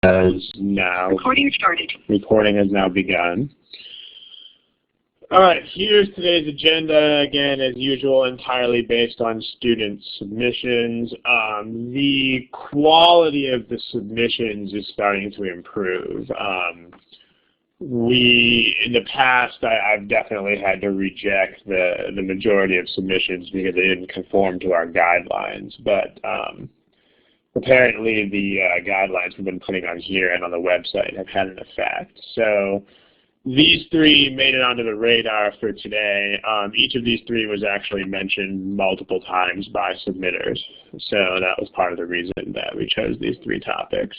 has now recording has now begun. All right, here's today's agenda. Again, as usual, entirely based on student submissions. The quality of the submissions is starting to improve. In the past, I've definitely had to reject the majority of submissions because they didn't conform to our guidelines. But apparently the guidelines we've been putting on here and on the website have had an effect. So these three made it onto the radar for today. Each of these three was actually mentioned multiple times by submitters. So that was part of the reason that we chose these three topics.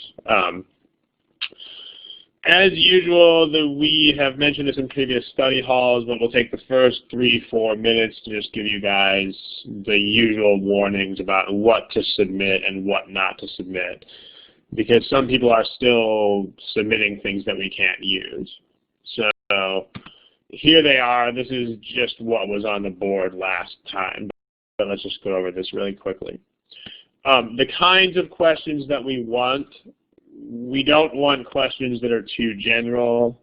As usual, we have mentioned this in previous study halls, but we'll take the first 3-4 minutes to just give you guys the usual warnings about what to submit and what not to submit, because some people are still submitting things that we can't use. So here they are. This is just what was on the board last time, but let's just go over this really quickly. The kinds of questions that we don't want questions that are too general.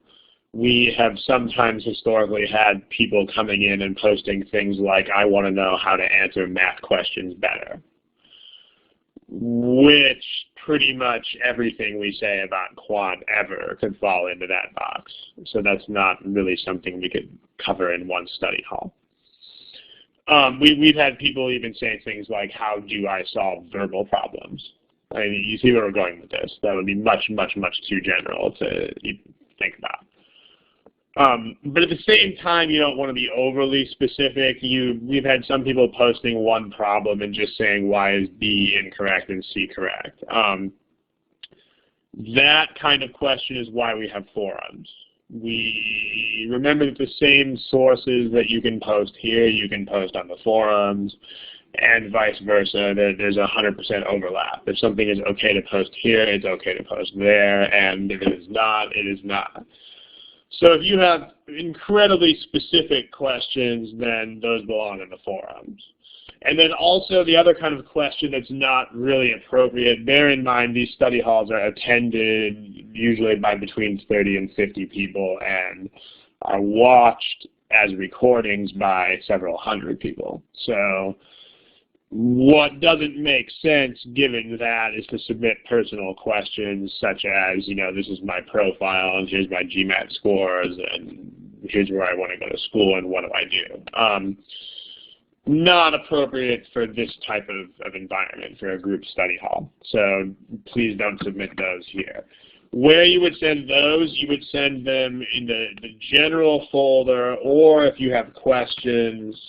We have sometimes historically had people coming in and posting things like, I want to know how to answer math questions better, which pretty much everything we say about quant ever could fall into that box. So that's not really something we could cover in one study hall. We've had people even say things like, how do I solve verbal problems? I mean, you see where we're going with this. That would be much, much, much too general to even think about. But at the same time, you don't want to be overly specific. We've had some people posting one problem and just saying, why is B incorrect and C correct? That kind of question is why we have forums. We remember that the same sources that you can post here, you can post on the forums, and vice versa. There's 100% overlap. If something is okay to post here, it's okay to post there, and if it is not, it is not. So if you have incredibly specific questions, then those belong in the forums. And then also the other kind of question that's not really appropriate, bear in mind these study halls are attended usually by between 30 and 50 people and are watched as recordings by several hundred people. So what doesn't make sense given that is to submit personal questions such as, this is my profile and here's my GMAT scores and here's where I want to go to school and what do I do. Not appropriate for this type of environment, for a group study hall. So please don't submit those here. Where you would send those, you would send them in the general folder, or if you have questions,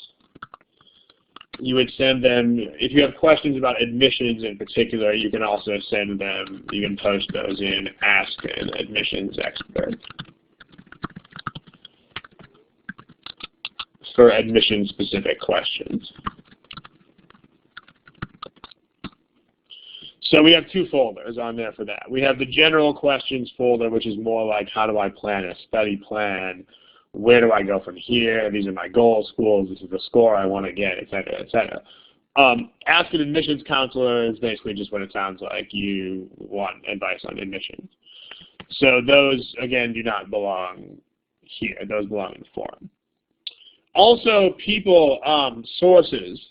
you would send them, if you have questions about admissions in particular, you can also send them, you can post those in Ask an Admissions Expert for admission-specific questions. So we have two folders on there for that. We have the general questions folder, which is more like, how do I plan a study plan? Where do I go from here? These are my goal schools. This is the score I want to get, et cetera, et cetera. Ask an admissions counselor is basically just what it sounds like. You want advice on admissions. So those, again, do not belong here. Those belong in the forum. Also, people, sources.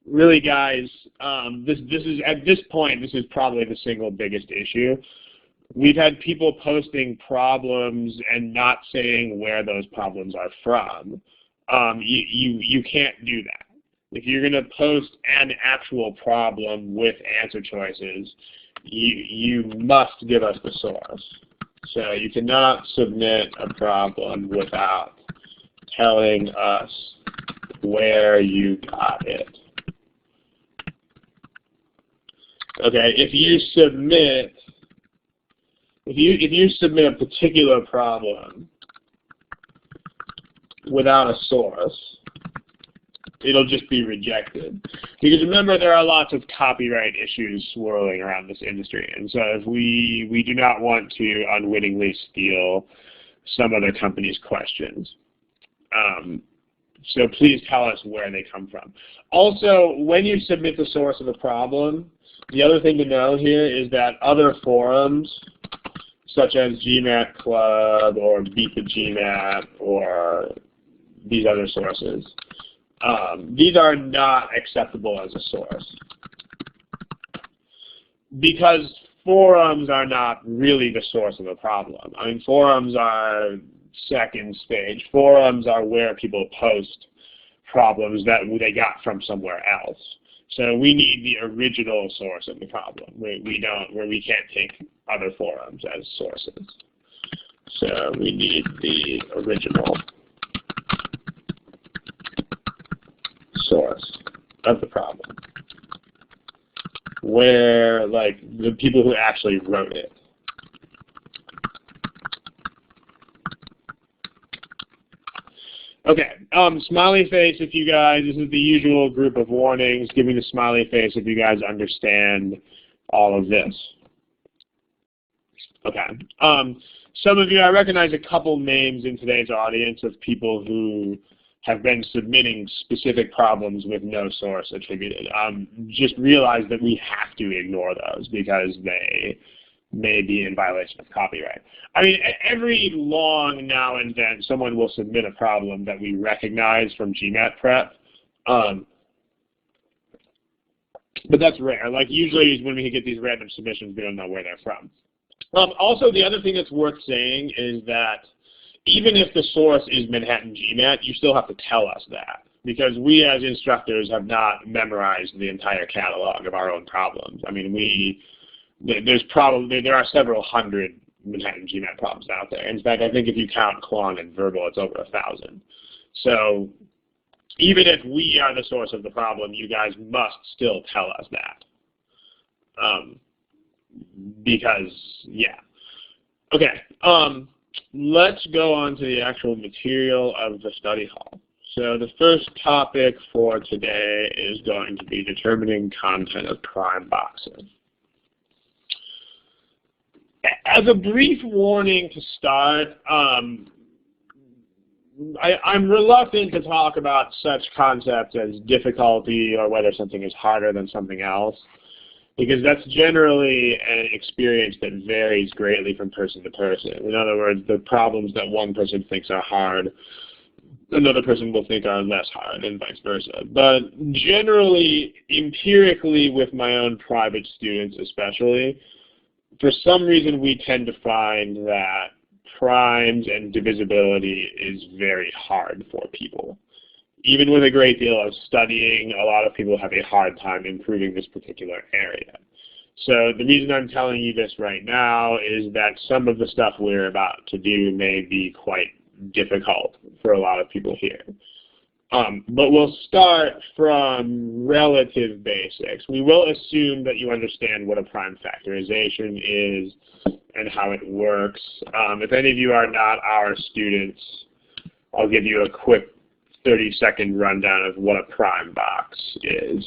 Really, guys, this is at this point, this is probably the single biggest issue. We've had people posting problems and not saying where those problems are from. You can't do that. If you're going to post an actual problem with answer choices, you must give us the source. So you cannot submit a problem without telling us where you got it. Okay, if you submit a particular problem without a source, it'll just be rejected. Because remember, there are lots of copyright issues swirling around this industry, and so if we do not want to unwittingly steal some other company's questions. So please tell us where they come from. Also, when you submit the source of a problem, The other thing to know here is that other forums, such as GMAT Club or Beat the GMAT or these other sources, these are not acceptable as a source. Because forums are not really the source of the problem. I mean, forums are second stage. Forums are where people post problems that they got from somewhere else. So we need the original source of the problem. We can't take other forums as sources. So we need the original source of the problem, where, like, the people who actually wrote it. Okay, smiley face if you guys, this is the usual group of warnings. Give me the smiley face if you guys understand all of this. Okay. Some of you, I recognize a couple names in today's audience of people who have been submitting specific problems with no source attributed. Just realize that we have to ignore those because they may be in violation of copyright. I mean, every long now and then someone will submit a problem that we recognize from GMAT prep. But that's rare. Like, usually when we get these random submissions, we don't know where they're from. Also, the other thing that's worth saying is that even if the source is Manhattan GMAT, you still have to tell us that, because we as instructors have not memorized the entire catalog of our own problems. I mean, there are several hundred Manhattan GMAT problems out there. In fact, I think if you count Quant and Verbal, it's over 1,000. So even if we are the source of the problem, you guys must still tell us that. Because, yeah. Okay, let's go on to the actual material of the study hall. So the first topic for today is going to be determining content of prime boxes. As a brief warning to start, I'm reluctant to talk about such concepts as difficulty or whether something is harder than something else, because that's generally an experience that varies greatly from person to person. In other words, the problems that one person thinks are hard, another person will think are less hard, and vice versa. But generally, empirically, with my own private students especially, for some reason we tend to find that primes and divisibility is very hard for people. Even with a great deal of studying, a lot of people have a hard time improving this particular area. So the reason I'm telling you this right now is that some of the stuff we're about to do may be quite difficult for a lot of people here. But we'll start from relative basics. We will assume that you understand what a prime factorization is and how it works. If any of you are not our students, I'll give you a quick 30-second rundown of what a prime box is.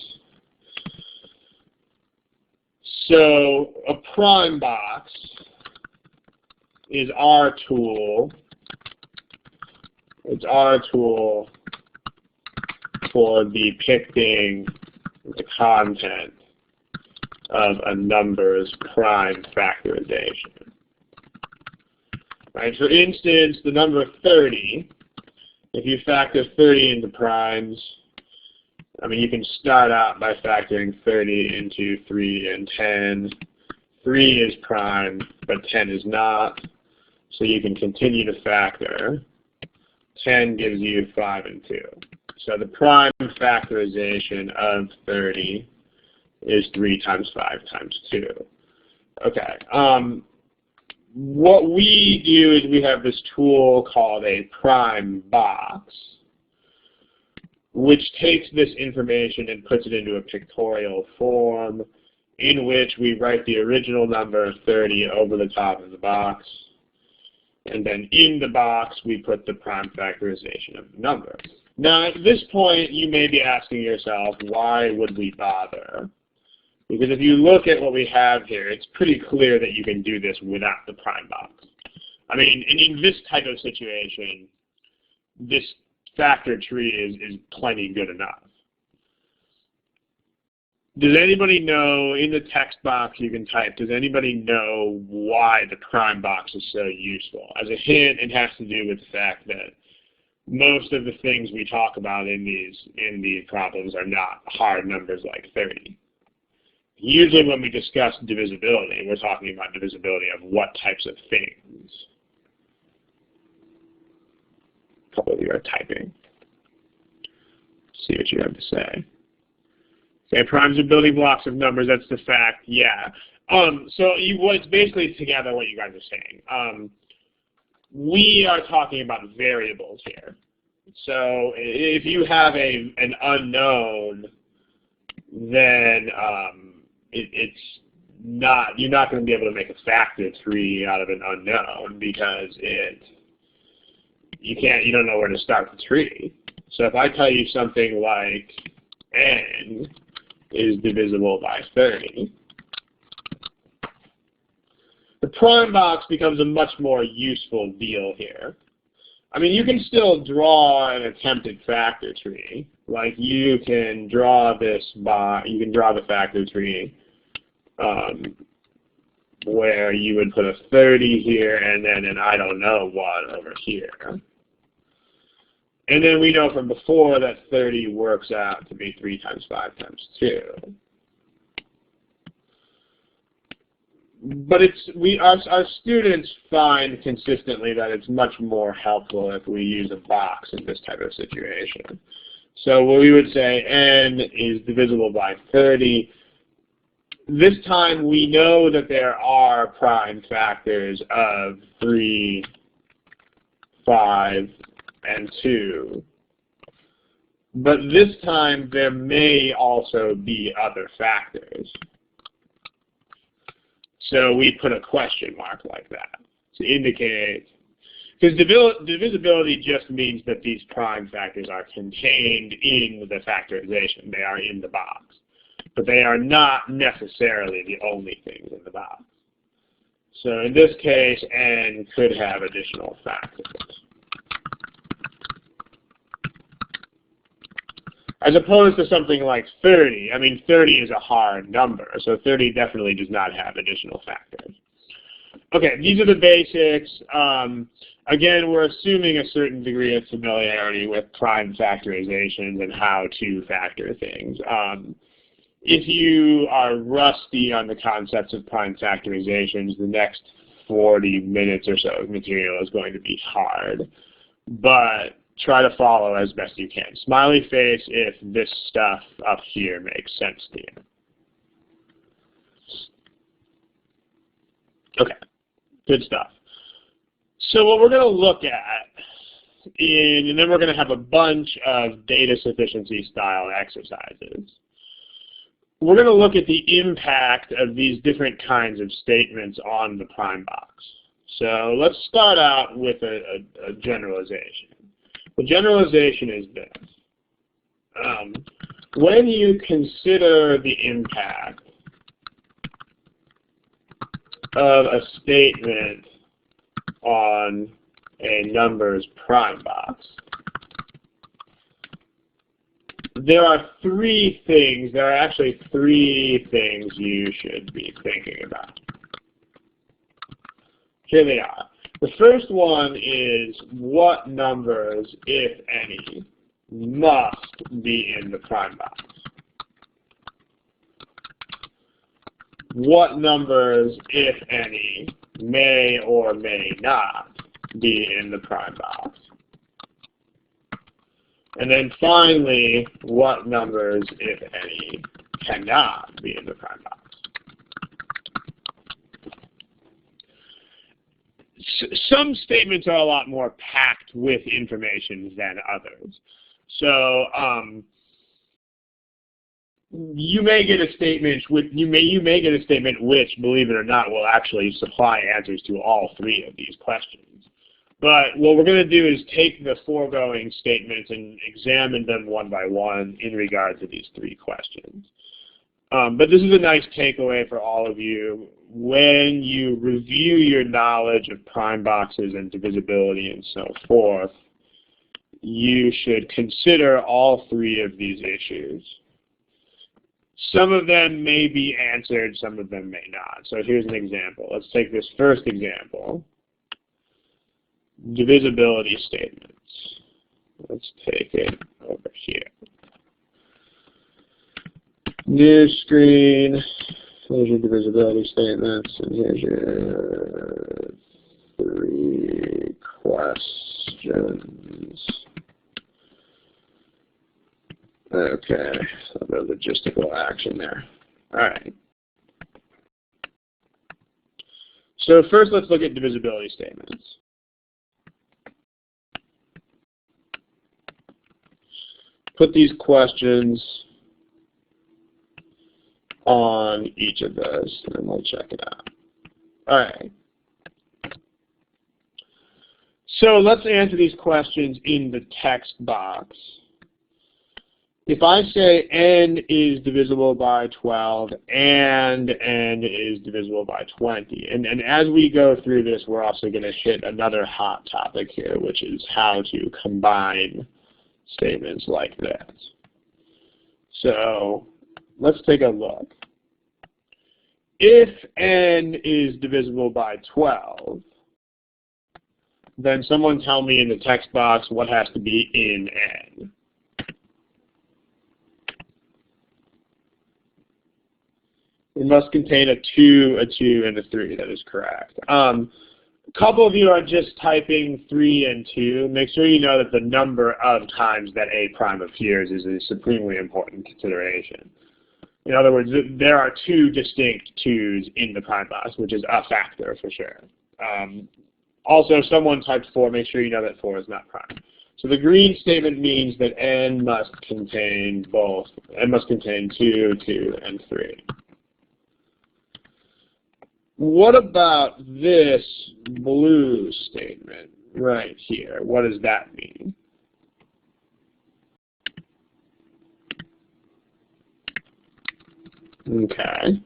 So a prime box is our tool. It's our tool for depicting the content of a number's prime factorization. Right, for instance, the number 30, if you factor 30 into primes, I mean, you can start out by factoring 30 into 3 and 10. 3 is prime, but 10 is not, so you can continue to factor. 10 gives you 5 and 2. So the prime factorization of 30 is 3 times 5 times 2. Okay. What we do is we have this tool called a prime box, which takes this information and puts it into a pictorial form in which we write the original number 30 over the top of the box. And then in the box, we put the prime factorization of the number. Now, at this point, you may be asking yourself, why would we bother? Because if you look at what we have here, it's pretty clear that you can do this without the prime box. I mean, in this type of situation, this factor tree is plenty good enough. Does anybody know, in the text box you can type, does anybody know why the prime box is so useful? As a hint, it has to do with the fact that most of the things we talk about in these problems are not hard numbers like 30. Usually when we discuss divisibility, we're talking about divisibility of what types of things. A couple of you are typing. See what you have to say. Okay, primes are building blocks of numbers, that's the fact, yeah. So it's basically together what you guys are saying. We are talking about variables here. So if you have an unknown, then you're not going to be able to make a factor 3 out of an unknown because you don't know where to start the tree. So if I tell you something like n is divisible by 30, the prime box becomes a much more useful deal here. I mean, you can still draw an attempted factor tree. Like you can draw the factor tree where you would put a 30 here and then an I don't know what over here. And then we know from before that 30 works out to be 3 times 5 times 2. But our students find consistently that it's much more helpful if we use a box in this type of situation. So we would say n is divisible by 30. This time we know that there are prime factors of 3, 5, and 2. But this time there may also be other factors. So we put a question mark like that to indicate, because divisibility just means that these prime factors are contained in the factorization. They are in the box. But they are not necessarily the only things in the box. So in this case, n could have additional factors. As opposed to something like 30. I mean, 30 is a hard number, so 30 definitely does not have additional factors. Okay, these are the basics. Again, we're assuming a certain degree of familiarity with prime factorizations and how to factor things. If you are rusty on the concepts of prime factorizations, the next 40 minutes or so of material is going to be hard. But try to follow as best you can. Smiley face if this stuff up here makes sense to you. Okay, good stuff. So what we're going to look at, and then we're going to have a bunch of data sufficiency style exercises. We're going to look at the impact of these different kinds of statements on the prime box. So let's start out with a generalization. The generalization is this. When you consider the impact of a statement on a number's prime box, there are actually three things you should be thinking about. Here they are. The first one is what numbers, if any, must be in the prime box. What numbers, if any, may or may not be in the prime box. And then finally, what numbers, if any, cannot be in the prime box. Some statements are a lot more packed with information than others. So you may get a statement which, believe it or not, will actually supply answers to all three of these questions. But what we're going to do is take the foregoing statements and examine them one by one in regard to these three questions. But this is a nice takeaway for all of you. When you review your knowledge of prime boxes and divisibility and so forth, you should consider all three of these issues. Some of them may be answered, some of them may not. So here's an example. Let's take this first example. Divisibility statements. Let's take it over here. New screen. Here's your divisibility statements, and here's your 3 questions. Okay, so a bit of logistical action there. All right. So first, let's look at divisibility statements. Put these questions on each of those, and then we'll check it out. All right. So let's answer these questions in the text box. If I say n is divisible by 12 and n is divisible by 20, and as we go through this, we're also going to hit another hot topic here, which is how to combine statements like this. So let's take a look. If n is divisible by 12, then someone tell me in the text box what has to be in n. It must contain a 2, a 2, and a 3. That is correct. A couple of you are just typing 3 and 2. Make sure you know that the number of times that A prime appears is a supremely important consideration. In other words, there are 2 distinct 2's in the prime box, which is a factor for sure. Also, if someone typed 4, make sure you know that 4 is not prime. So the green statement means that n must contain both. N must contain 2, 2, and 3. What about this blue statement right here? What does that mean? Okay.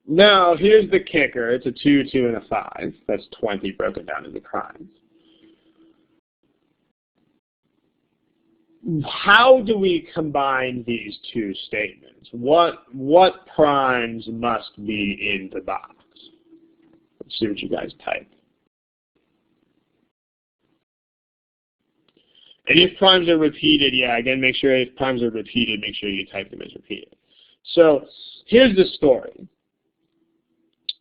Now, here's the kicker. It's a 2, 2, and a 5. That's 20 broken down into primes. How do we combine these 2 statements? What primes must be in the box? Let's see what you guys type. And if primes are repeated, yeah, again, make sure if primes are repeated, make sure you type them as repeated. So here's the story.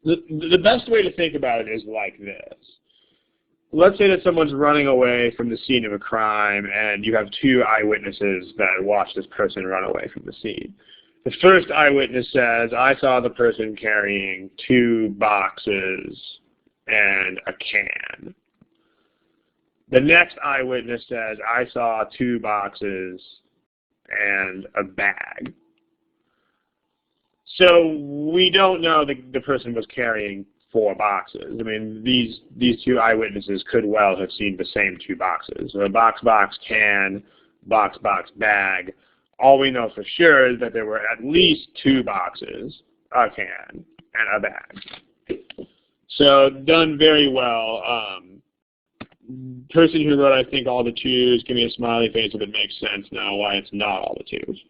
The best way to think about it is like this. Let's say that someone's running away from the scene of a crime, and you have 2 eyewitnesses that watch this person run away from the scene. The first eyewitness says, I saw the person carrying 2 boxes and a can. The next eyewitness says, I saw 2 boxes and a bag. So we don't know that the person was carrying 4 boxes. I mean, these 2 eyewitnesses could well have seen the same 2 boxes. So a box, can, box, bag. All we know for sure is that there were at least 2 boxes, a can, and a bag. So done very well. Person who wrote, I think, all the 2's, give me a smiley face if it makes sense now why it's not all the 2's.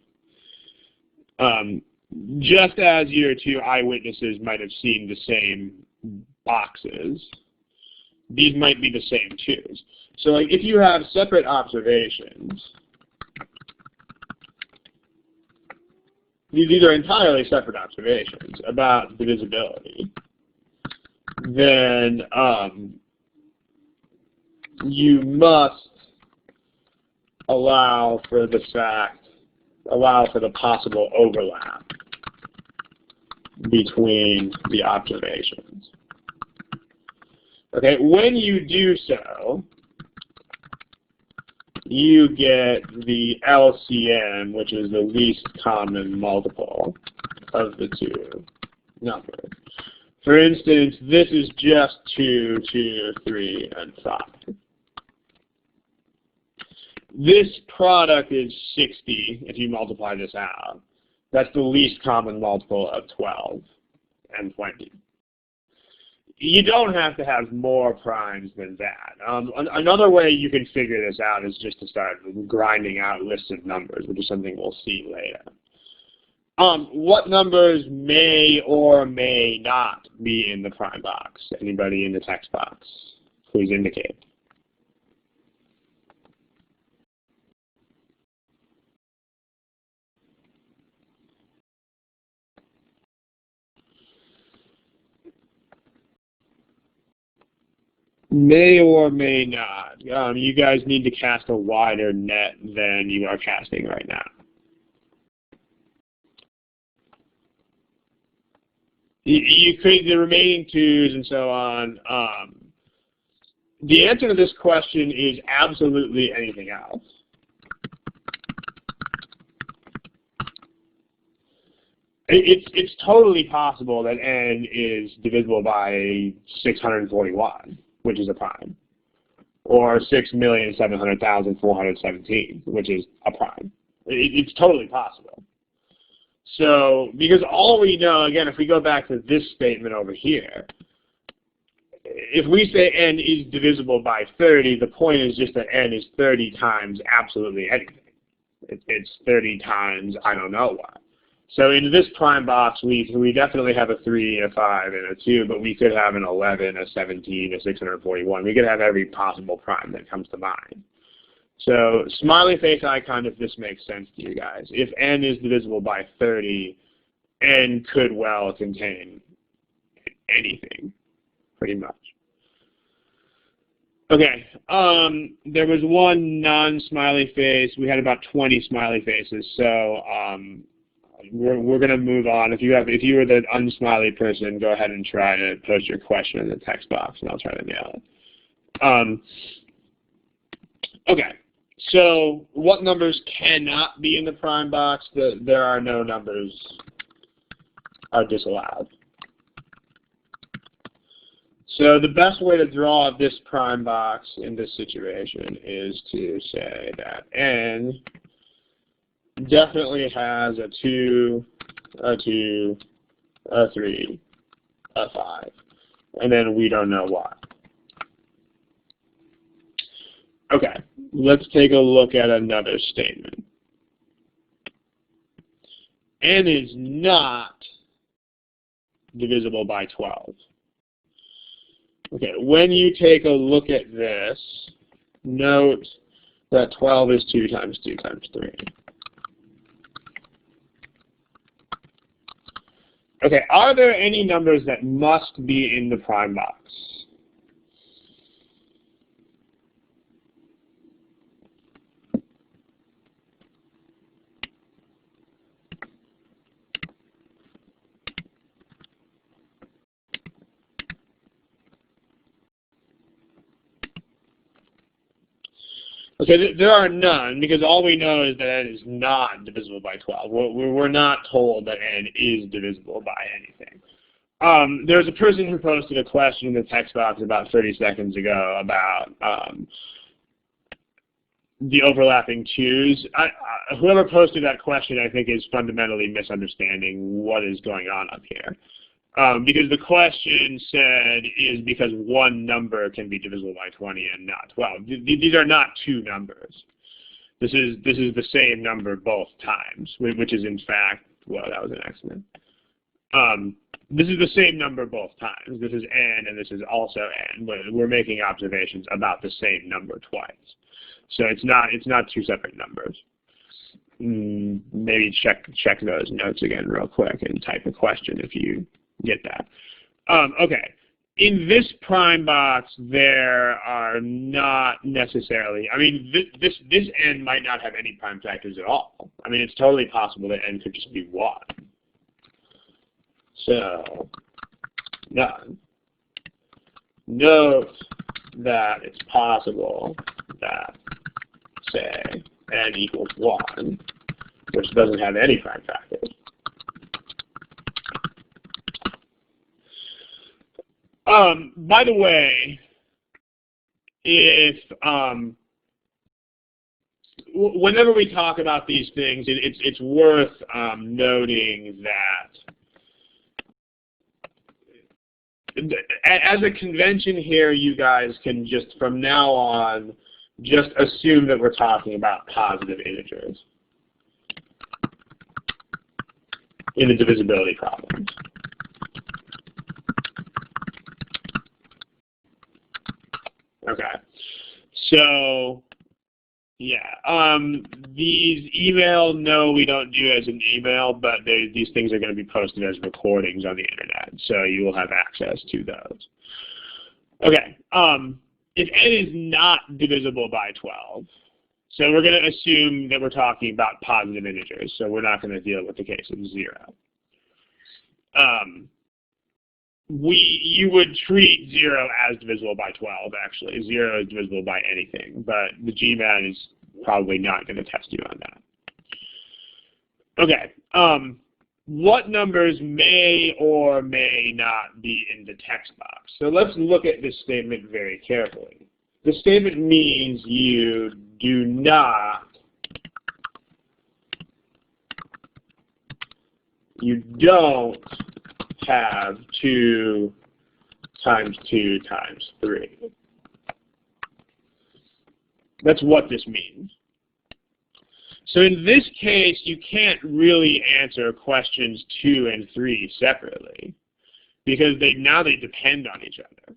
Just as your 2 eyewitnesses might have seen the same boxes, these might be the same 2's. So like, if you have separate observations, these are entirely separate observations about divisibility, then you must allow for the possible overlap between the observations. Okay, when you do so, you get the LCM, which is the least common multiple of the 2 numbers. For instance, this is just 2, 2, 3, and 5. This product is 60 if you multiply this out. That's the least common multiple of 12 and 20. You don't have to have more primes than that. Another way you can figure this out is just to start grinding out lists of numbers, which is something we'll see later. What numbers may or may not be in the prime box? Anybody in the text box? Please indicate. May or may not. You guys need to cast a wider net than you are casting right now. You create the remaining 2s and so on. The answer to this question is absolutely anything else. It's totally possible that n is divisible by 641, which is a prime, or 6,700,417, which is a prime. It's totally possible. So, because all we know, again, if we go back to this statement over here, if we say n is divisible by 30, the point is just that n is 30 times absolutely anything. It's 30 times I don't know what. So in this prime box, we definitely have a 3, a 5, and a 2, but we could have an 11, a 17, a 641. We could have every possible prime that comes to mind. So smiley face icon, if this makes sense to you guys. If n is divisible by 30, n could well contain anything, pretty much. Okay, there was one non-smiley face. We had about 20 smiley faces, so we're going to move on. If you were the unsmiley person, go ahead and try to post your question in the text box, and I'll try to nail it. Okay, so what numbers cannot be in the prime box? There are no numbers are disallowed. So the best way to draw this prime box in this situation is to say that n definitely has a 2, a 2, a 3, a 5, and then we don't know what. Okay, let's take a look at another statement. N is not divisible by 12. Okay, when you take a look at this, note that 12 is 2 times 2 times 3. Okay, are there any numbers that must be in the prime box? Okay, there are none, because all we know is that n is not divisible by 12. We're not told that n is divisible by anything. There's a person who posted a question in the text box about 30 seconds ago about the overlapping 2's. Whoever posted that question, I think, is fundamentally misunderstanding what is going on up here. Because the question said is because one number can be divisible by 20 and not 12. These are not 2 numbers. This is the same number both times, which is in fact, well, that was an accident. This is the same number both times. This is n and this is also n. We're making observations about the same number twice. So it's not 2 separate numbers. Maybe check those notes again real quick and type a question if you get that. Okay, in this prime box, there are not necessarily, I mean, this n might not have any prime factors at all. I mean, it's totally possible that n could just be 1. So, none. Note that it's possible that, say, n equals 1, which doesn't have any prime factors. By the way, if whenever we talk about these things, it's worth noting that as a convention here, you guys can just, from now on, just assume that we're talking about positive integers in the divisibility problems. Okay. So, yeah, these email, no, we don't do as an email, but these things are going to be posted as recordings on the internet, so you will have access to those. Okay, if n is not divisible by 12, so we're going to assume that we're talking about positive integers, so we're not going to deal with the case of 0. You would treat 0 as divisible by 12, actually. 0 is divisible by anything, but the GMAT is probably not going to test you on that. Okay. What numbers may or may not be in the text box? So let's look at this statement very carefully. The statement means you do not, you don't have 2 times 2 times 3. That's what this means. So in this case, you can't really answer questions 2 and 3 separately because now they depend on each other.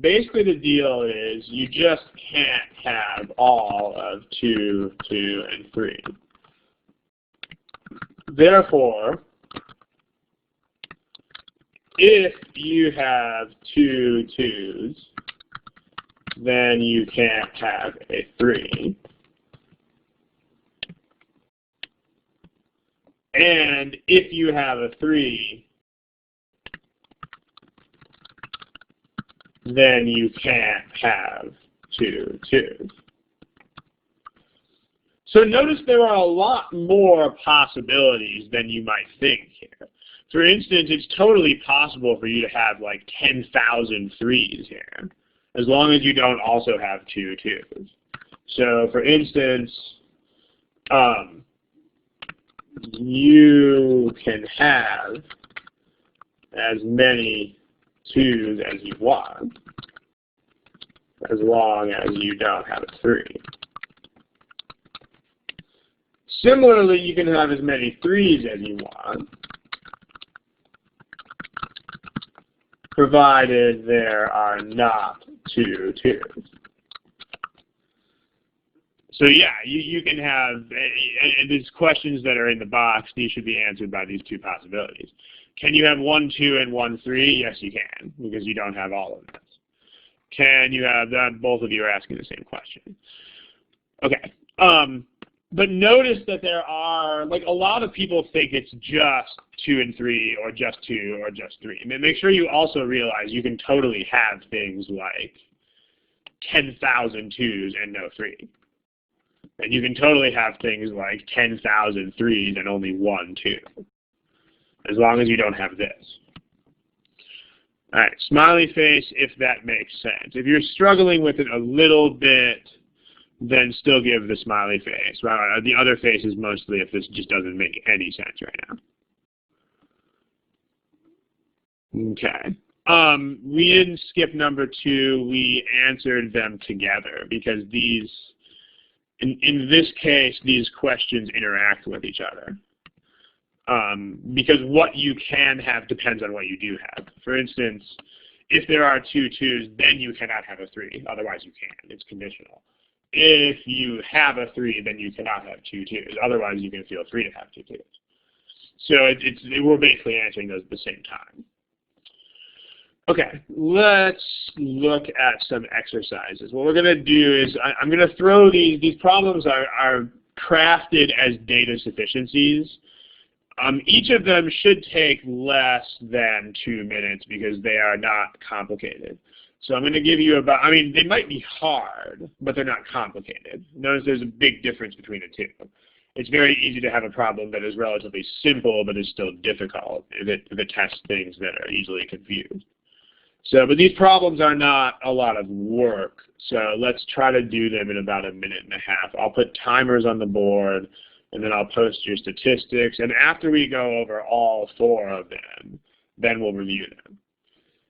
Basically, the deal is you just can't have all of 2, 2, and 3. Therefore, if you have 2 2's, then you can't have a 3. And if you have a 3, then you can't have 2 2's. So notice there are a lot more possibilities than you might think here. For instance, it's totally possible for you to have like 10,000 3's here, as long as you don't also have 2 2's. So for instance, you can have as many 2's as you want, as long as you don't have a 3. Similarly, you can have as many 3's as you want, provided there are not 2 2's. So yeah, you can have, these questions that are in the box, these should be answered by these 2 possibilities. Can you have 1 2 and 1 3? Yes, you can, because you don't have all of this. Can you have that? Both of you are asking the same question. Okay. But notice that there are, like, a lot of people think it's just 2 and 3, or just 2, or just 3. And make sure you also realize you can totally have things like 10,000 2's and no 3. And you can totally have things like 10,000 3's and only 1 2, as long as you don't have this. All right, smiley face, if that makes sense. If you're struggling with it a little bit, then still give the smiley face. Well, the other face is mostly if this just doesn't make any sense right now. Okay. We didn't skip number 2. We answered them together because these, in this case, these questions interact with each other. Because what you can have depends on what you do have. For instance, if there are 2 2's, then you cannot have a 3. Otherwise, you can. It's conditional. If you have a 3, then you cannot have 2 2's. Otherwise, you can feel free to have 2 2's. So we're basically answering those at the same time. Okay, let's look at some exercises. What we're going to do is I'm going to throw these problems are crafted as data sufficiencies. Each of them should take less than 2 minutes because they are not complicated. So I'm going to give you about, I mean, they might be hard, but they're not complicated. Notice there's a big difference between the two. It's very easy to have a problem that is relatively simple but is still difficult if it tests things that are easily confused. So, but these problems are not a lot of work. So let's try to do them in about 1.5 minutes. I'll put timers on the board, and then I'll post your statistics. And after we go over all 4 of them, then we'll review them.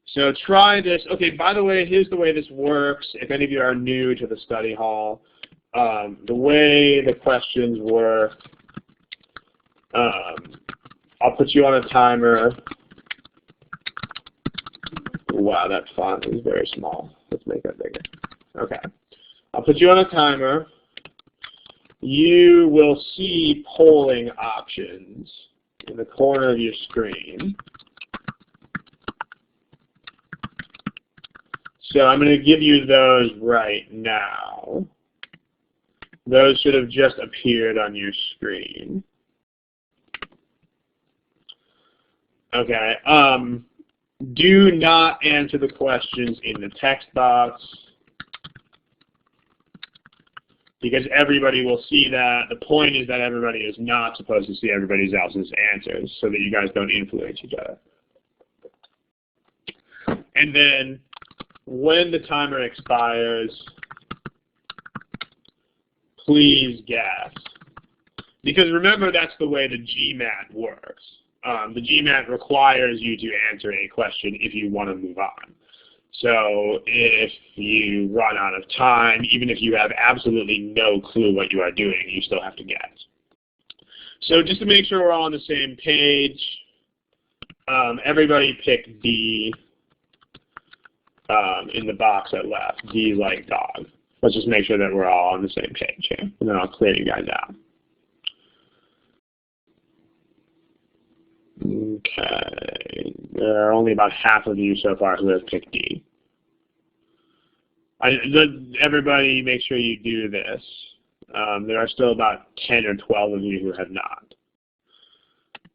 So try this. Okay, by the way, here's the way this works. If any of you are new to the study hall, the way the questions work, I'll put you on a timer. Wow, that font is very small. Let's make that bigger. Okay. I'll put you on a timer. You will see polling options in the corner of your screen. So I'm going to give you those right now. Those should have just appeared on your screen. Okay. Do not answer the questions in the text box, because everybody will see that. The point is that everybody is not supposed to see everybody else's answers so that you guys don't influence each other. And then when the timer expires, please guess. Because remember, that's the way the GMAT works. The GMAT requires you to answer a question if you want to move on. So if you run out of time, even if you have absolutely no clue what you are doing, you still have to guess. So just to make sure we're all on the same page, everybody pick D in the box at left, D like dog. Let's just make sure that we're all on the same page here, and then I'll clear you guys out. Okay, there are only about half of you so far who have picked D. Everybody make sure you do this. There are still about 10 or 12 of you who have not.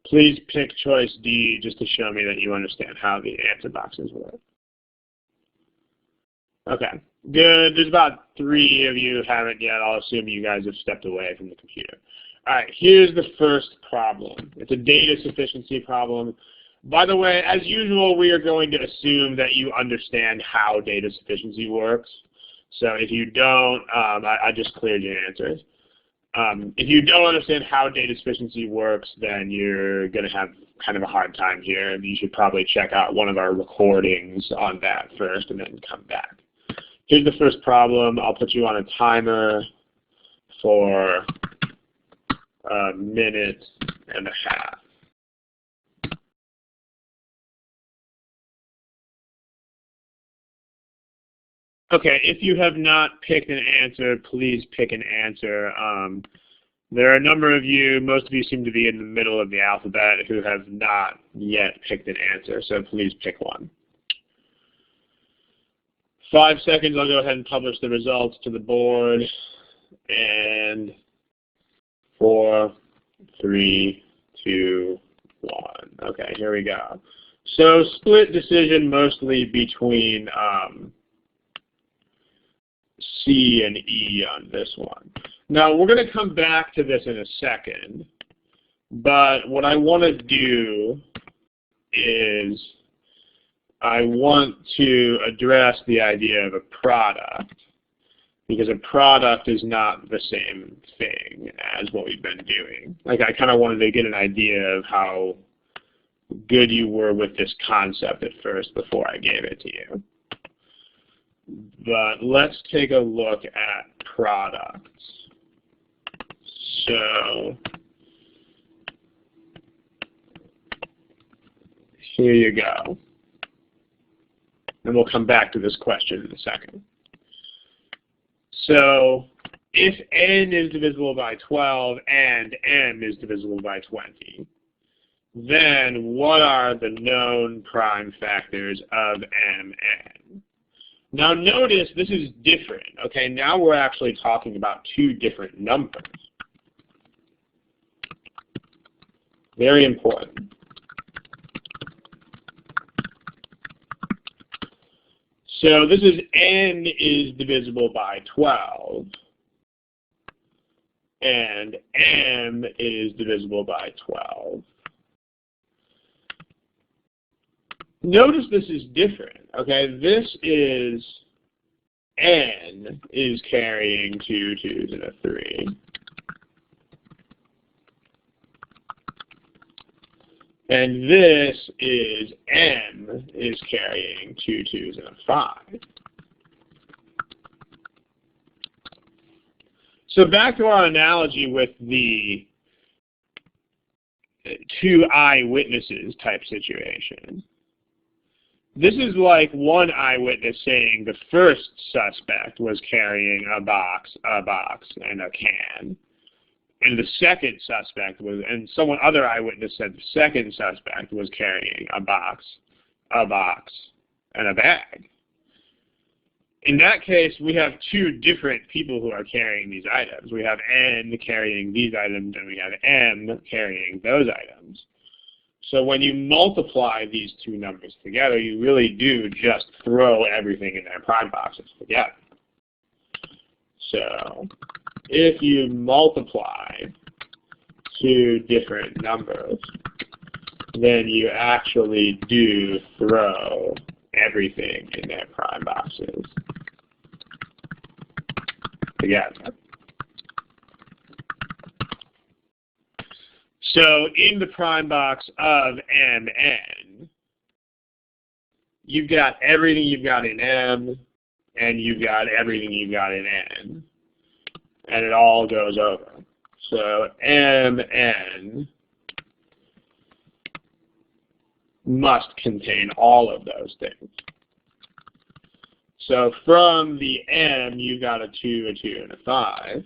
Please pick choice D just to show me that you understand how the answer boxes work. Okay, good. There's about 3 of you who haven't yet. I'll assume you guys have stepped away from the computer. All right, here's the first problem. It's a data sufficiency problem. By the way, as usual, we are going to assume that you understand how data sufficiency works. So if you don't, I just cleared your answers. If you don't understand how data sufficiency works, then you're going to have kind of a hard time here. You should probably check out one of our recordings on that first and then come back. Here's the first problem. I'll put you on a timer for a minute and a half. Okay, if you have not picked an answer, please pick an answer. There are a number of you, most of you seem to be in the middle of the alphabet, who have not yet picked an answer, so please pick one. 5 seconds, I'll go ahead and publish the results to the board. And 4, 3, 2, 1. Okay, here we go. So split decision mostly between C and E on this one. Now, we're going to come back to this in a second, but what I want to do is I want to address the idea of a product, because a product is not the same thing as what we've been doing. Like, I kind of wanted to get an idea of how good you were with this concept at first before I gave it to you. But let's take a look at products. So here you go. And we'll come back to this question in a second. So if n is divisible by 12 and m is divisible by 20, then what are the known prime factors of mn? Now notice this is different. Okay, now we're actually talking about 2 different numbers. Very important. So this is n is divisible by 12, and m is divisible by 12. Notice this is different, okay? This is n is carrying 2 2s and a 3. And this is m is carrying 2 2s and a 5. So back to our analogy with the 2 eyewitnesses type situation. This is like one eyewitness saying the first suspect was carrying a box, and a can. And the second suspect was, and other eyewitness said the second suspect was carrying a box, and a bag. In that case, we have 2 different people who are carrying these items. We have N carrying these items, and we have M carrying those items. So when you multiply these 2 numbers together, you really do just throw everything in their prime boxes together. So if you multiply 2 different numbers, then you actually do throw everything in their prime boxes together. So in the prime box of Mn, you've got everything you've got in M, and you've got everything you've got in N, and it all goes over. So Mn must contain all of those things. So from the M, you've got a 2, a 2, and a 5.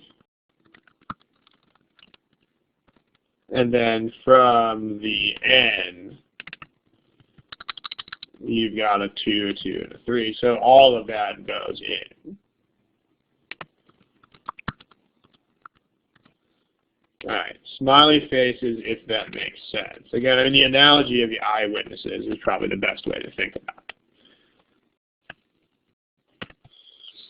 And then from the N, you've got a 2, a 2, and a 3. So all of that goes in. All right, smiley faces if that makes sense. Again, I mean, the analogy of the eyewitnesses is probably the best way to think about it.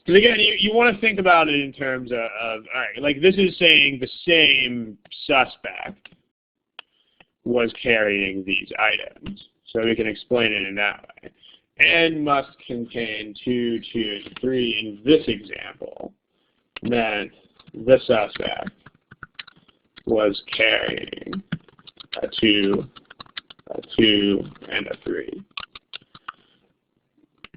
Because again, you want to think about it in terms of, all right, like this is saying the same suspect was carrying these items. So we can explain it in that way. N must contain 2, 2, and 3 in this example meant the suspect was carrying a 2, a 2, and a 3.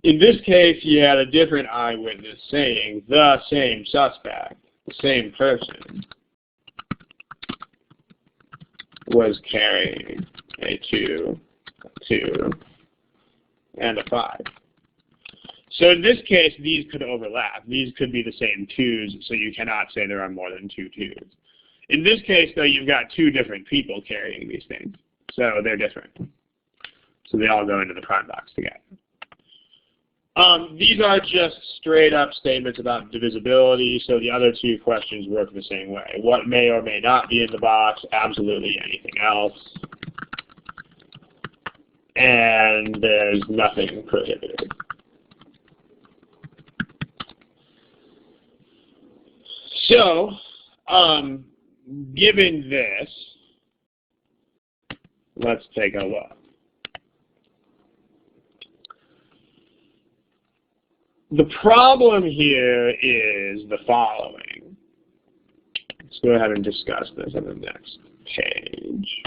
In this case, you had a different eyewitness saying the same suspect, the same person, was carrying a 2, a 2, and a 5. So in this case, these could overlap. These could be the same 2s, so you cannot say there are more than 2 2s. In this case, though, you've got 2 different people carrying these things, so they're different. So they all go into the prime box together. These are just straight-up statements about divisibility, so the other 2 questions work the same way. What may or may not be in the box? Absolutely anything else. And there's nothing prohibited. So, given this, let's take a look. The problem here is the following. Let's go ahead and discuss this on the next page.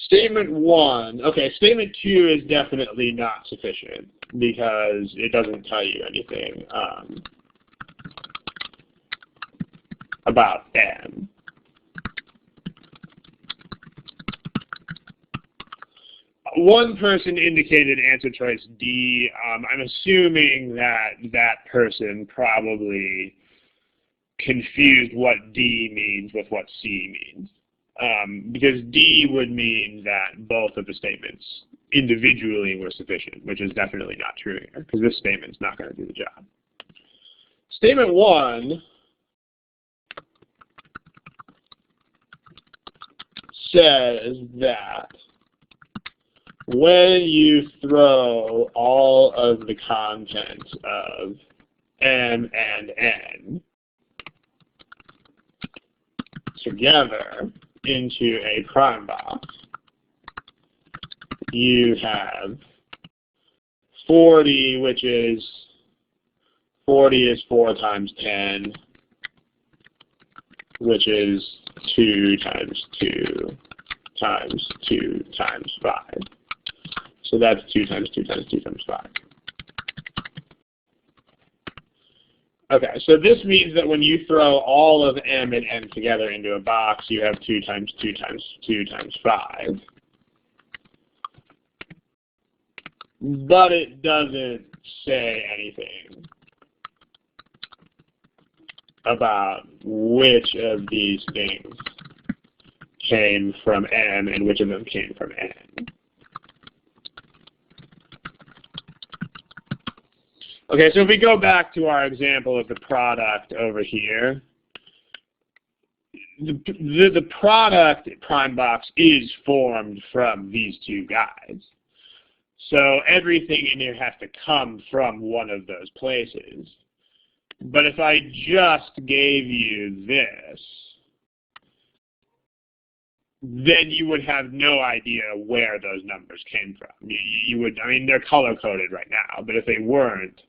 Statement 1, okay, statement 2 is definitely not sufficient because it doesn't tell you anything about M. One person indicated answer choice D. I'm assuming that that person probably confused what D means with what C means. Because D would mean that both of the statements individually were sufficient, which is definitely not true here, because this statement's not going to do the job. Statement 1 says that when you throw all of the contents of M and N together into a prime box, you have 40, which is 40 is 4 times 10, which is 2 times 2 times 2 times 5. So that's 2 times 2 times 2 times 5. Okay, so this means that when you throw all of m and n together into a box, you have 2 times 2 times 2 times 5. But it doesn't say anything about which of these things came from m and which of them came from n. Okay, so if we go back to our example of the product over here, the product prime box is formed from these two guys. So everything in here has to come from one of those places. But if I just gave you this, then you would have no idea where those numbers came from. You would, I mean, they're color-coded right now, but if they weren't,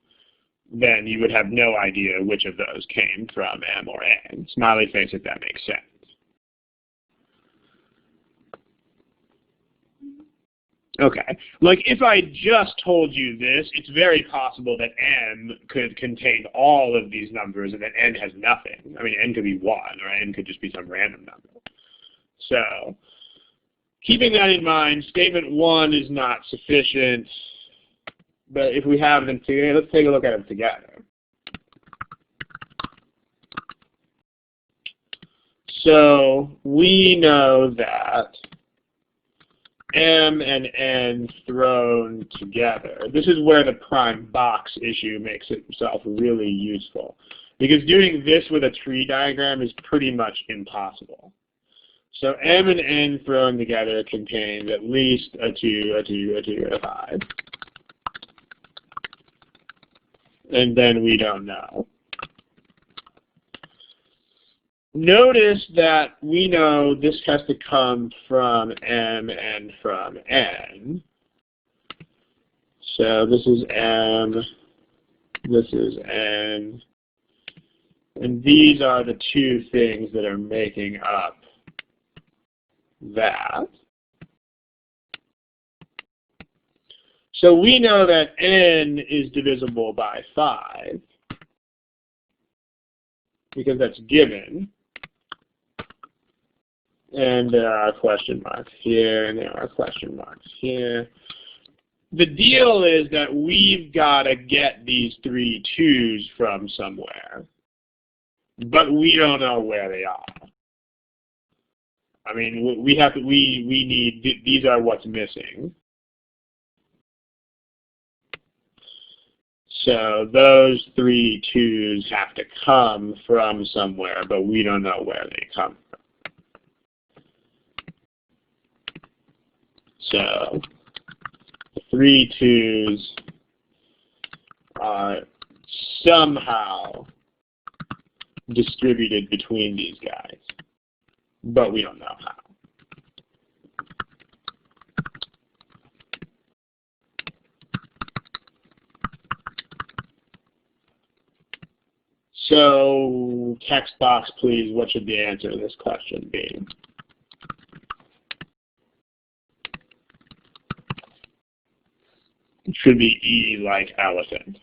then you would have no idea which of those came from M or N. Smiley face if that makes sense. Okay, like if I just told you this, it's very possible that M could contain all of these numbers and that N has nothing. I mean, N could be 1, or N could just be some random number. So, keeping that in mind, statement 1 is not sufficient, but if we have them together, let's take a look at them together. So, we know that M and N thrown together. This is where the prime box issue makes itself really useful, because doing this with a tree diagram is pretty much impossible. So M and N thrown together contains at least a 2, a 2, a 2, and a 5. And then we don't know. Notice that we know this has to come from M and from N. So this is M, this is N, and these are the two things that are making up that. So we know that N is divisible by 5, because that's given. And there are question marks here, and there are question marks here. The deal is that we've got to get these 3 2's from somewhere, but we don't know where they are. I mean, we need, these are what's missing. So those 3 2's have to come from somewhere, but we don't know where they come from. So the 3 2's are somehow distributed between these guys, but we don't know how. So text box, please, what should the answer to this question be? It should be E like elephant.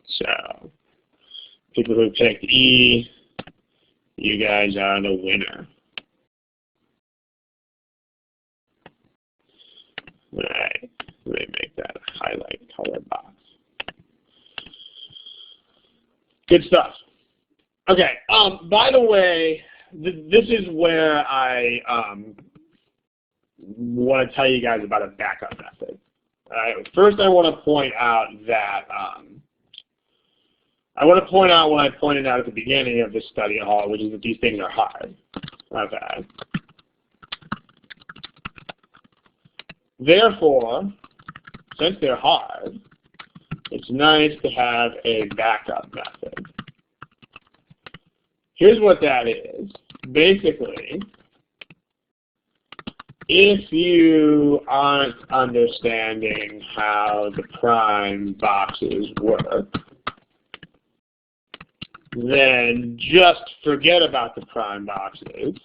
So people who picked E, you guys are the winner. All right, let me make that a highlight color box. Good stuff. Okay, by the way, this is where I want to tell you guys about a backup method. First, I want to point out that what I pointed out at the beginning of this study hall, which is that these things are hard. Okay. Therefore, since they're hard, it's nice to have a backup method. Here's what that is. Basically, if you aren't understanding how the prime boxes work, then just forget about the prime boxes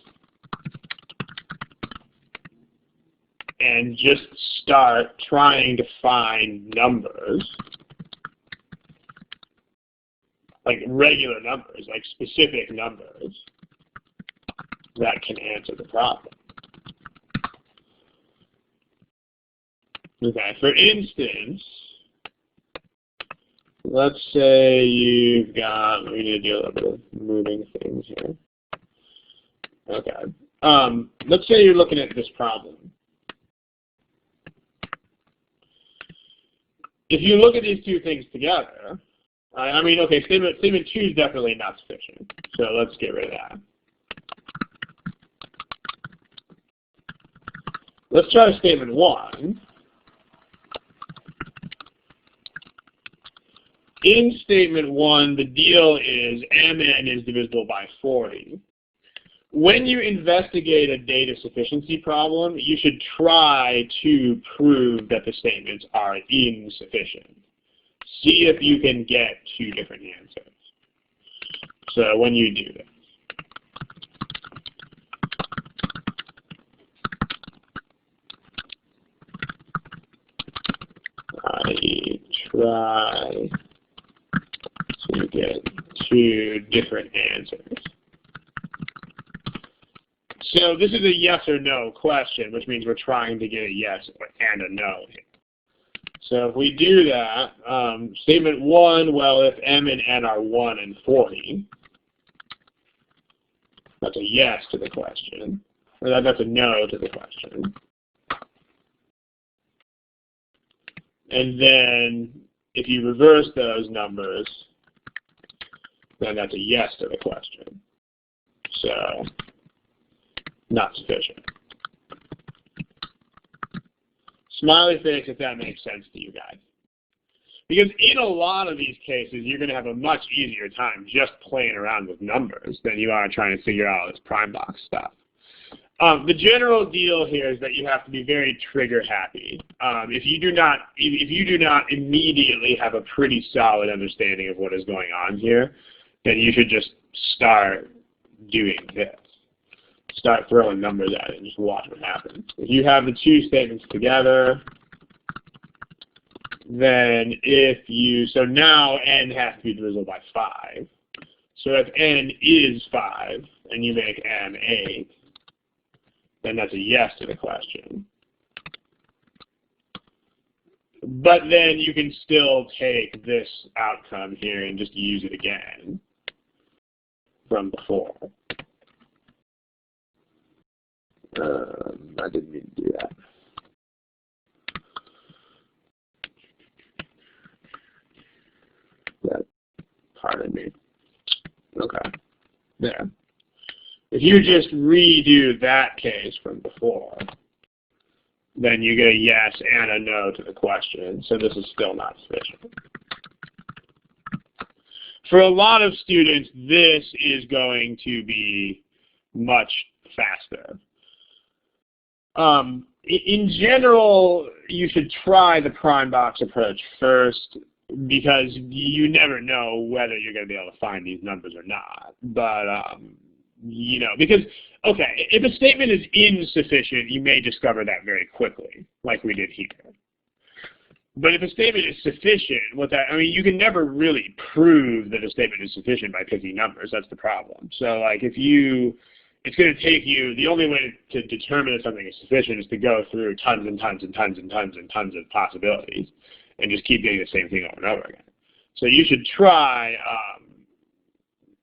and just start trying to find numbers, like regular numbers, like specific numbers that can answer the problem. Okay, for instance, let's say you've got, we need to do a little bit of moving things here. Okay, let's say you're looking at this problem. If you look at these two things together, I mean, okay, statement 2 is definitely not sufficient, so let's get rid of that. Let's try statement 1. In statement 1, the deal is MN is divisible by 40. When you investigate a data sufficiency problem, you should try to prove that the statements are insufficient. See if you can get two different answers. So when you do this, I try to get two different answers. So this is a yes or no question, which means we're trying to get a yes and a no here. So if we do that, statement 1, well, if M and N are 1 and 40, that's a yes to the question. Or that's a no to the question. And then if you reverse those numbers, then that's a yes to the question. So not sufficient. Smiley face if that makes sense to you guys. Because in a lot of these cases, you're going to have a much easier time just playing around with numbers than you are trying to figure out this prime box stuff. The general deal here is that you have to be very trigger happy. If you do not immediately have a pretty solid understanding of what is going on here, then you should just start doing this. Start throwing numbers at it and just watch what happens. If you have the two statements together, then so now N has to be divisible by 5. So if N is 5 and you make M 8, then that's a yes to the question. But then you can still take this outcome here and just use it again from before. I didn't mean to do that. Pardon me. Okay. There. If you just redo that case from before, then you get a yes and a no to the question. So this is still not sufficient. For a lot of students, this is going to be much faster. In general, you should try the prime box approach first because you never know whether you're going to be able to find these numbers or not. But, you know, because, okay, if a statement is insufficient, you may discover that very quickly, like we did here. But if a statement is sufficient, you can never really prove that a statement is sufficient by picking numbers. That's the problem. So, like, it's going to take you, the only way to determine if something is sufficient is to go through tons and tons and tons and tons and tons of possibilities and just keep doing the same thing over and over again. So you should try,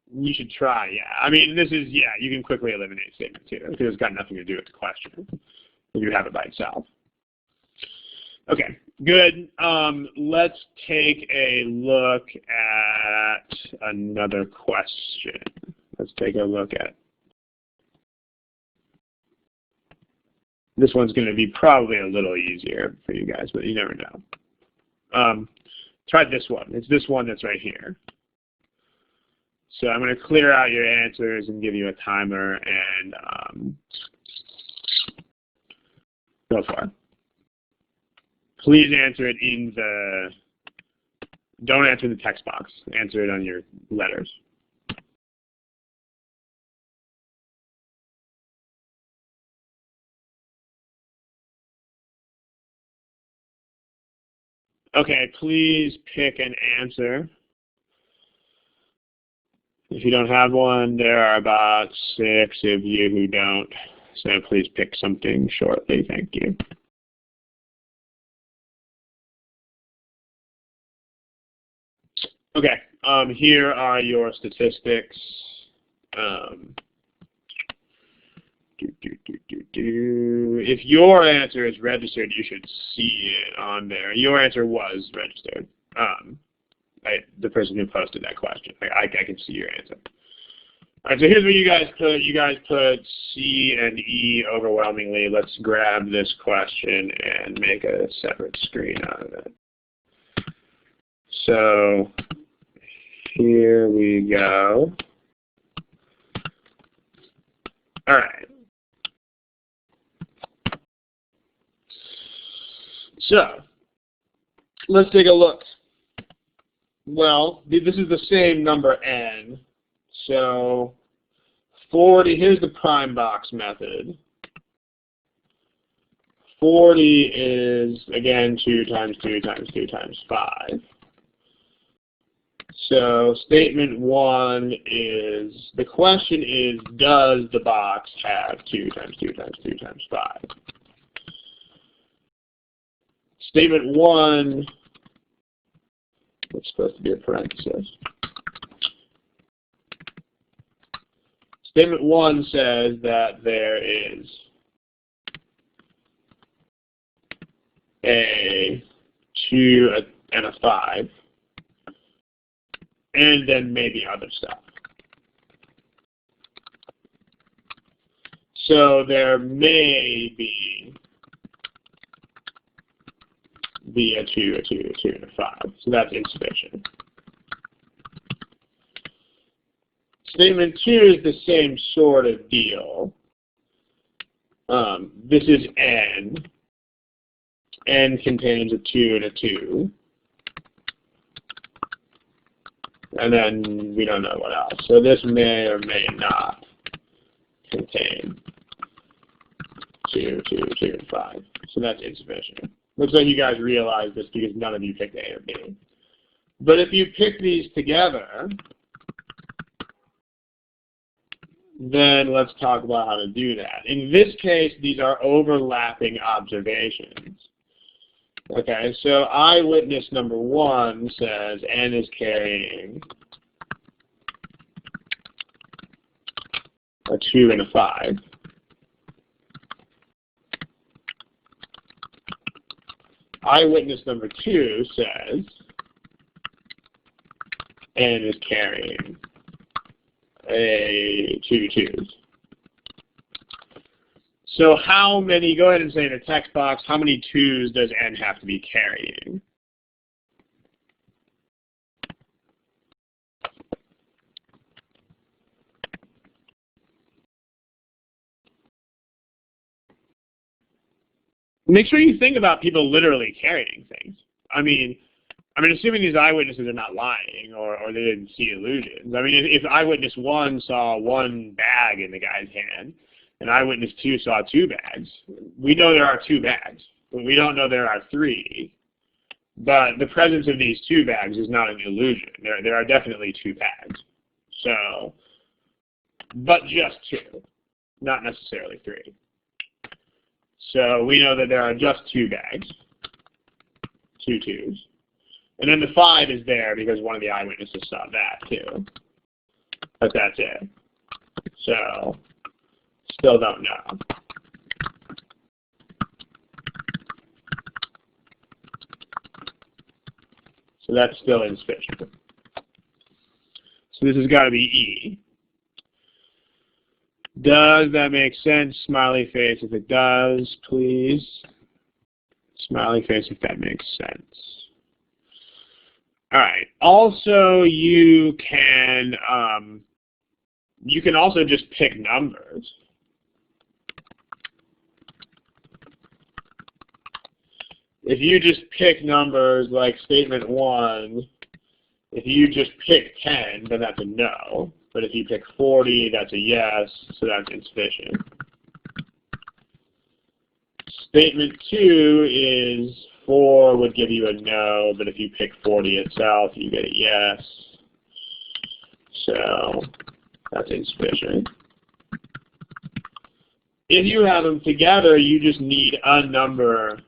yeah. I mean, you can quickly eliminate statement 2 because it's got nothing to do with the question if you have it by itself. Okay, good. Let's take a look at another question. Let's take a look at this one's going to be probably a little easier for you guys, but you never know. Try this one. It's this one that's right here. So I'm going to clear out your answers and give you a timer and go for it. Please answer it don't answer in the text box. Answer it on your letters. Okay, please pick an answer. If you don't have one, there are about 6 of you who don't. So please pick something shortly. Thank you. Okay, here are your statistics. If your answer is registered, you should see it on there. Your answer was registered. The person who posted that question. I can see your answer. All right, so here's what you guys put. You guys put C and E overwhelmingly. Let's grab this question and make a separate screen out of it. So here we go. All right. So let's take a look. Well, this is the same number n. So 40, here's the prime box method. 40 is, again, 2 times 2 times 2 times 5. So statement 1 is, the question is, does the box have 2 times 2 times 2 times 5? Statement 1, it's supposed to be a parenthesis. Statement 1 says that there is a 2 and a 5, and then maybe other stuff. So there may be a 2, a 2, a 2, and a 5. So that's insufficient. Statement 2 is the same sort of deal. This is n. N contains a 2 and a 2. And then we don't know what else. So this may or may not contain 2, 2, 2, and 5. So that's insufficient. Looks like you guys realize this because none of you picked A or B. But if you pick these together, then let's talk about how to do that. In this case, these are overlapping observations. Okay, so eyewitness number 1 says n is carrying a 2 and a 5. Eyewitness number 2 says n is carrying a 2 2s. So how many, go ahead and say in the text box, how many 2s does n have to be carrying? Make sure you think about people literally carrying things. I mean, assuming these eyewitnesses are not lying or they didn't see illusions. I mean, if eyewitness 1 saw 1 bag in the guy's hand, and eyewitness 2 saw 2 bags, we know there are 2 bags. But we don't know there are 3. But the presence of these 2 bags is not an illusion. There are definitely 2 bags. So, but just 2, not necessarily 3. So we know that there are just 2 bags, 2 2s. And then the 5 is there because one of the eyewitnesses saw that too. But that's it. So, still don't know. So that's still insufficient. So this has got to be E. Does that make sense? Smiley face if it does, please. Smiley face if that makes sense. All right. Also, you can also just pick numbers. If you just pick numbers like statement 1, if you just pick 10, then that's a no. But if you pick 40, that's a yes, so that's insufficient. Statement 2 is 4 would give you a no, but if you pick 40 itself, you get a yes. So that's insufficient. If you have them together, you just need a number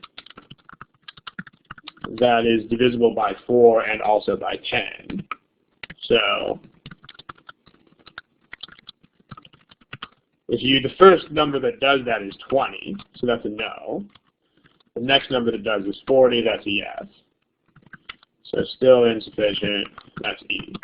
that is divisible by 4 and also by 10. So the first number that does that is 20, so that's a no. The next number that does is 40, that's a yes. So still insufficient, that's E.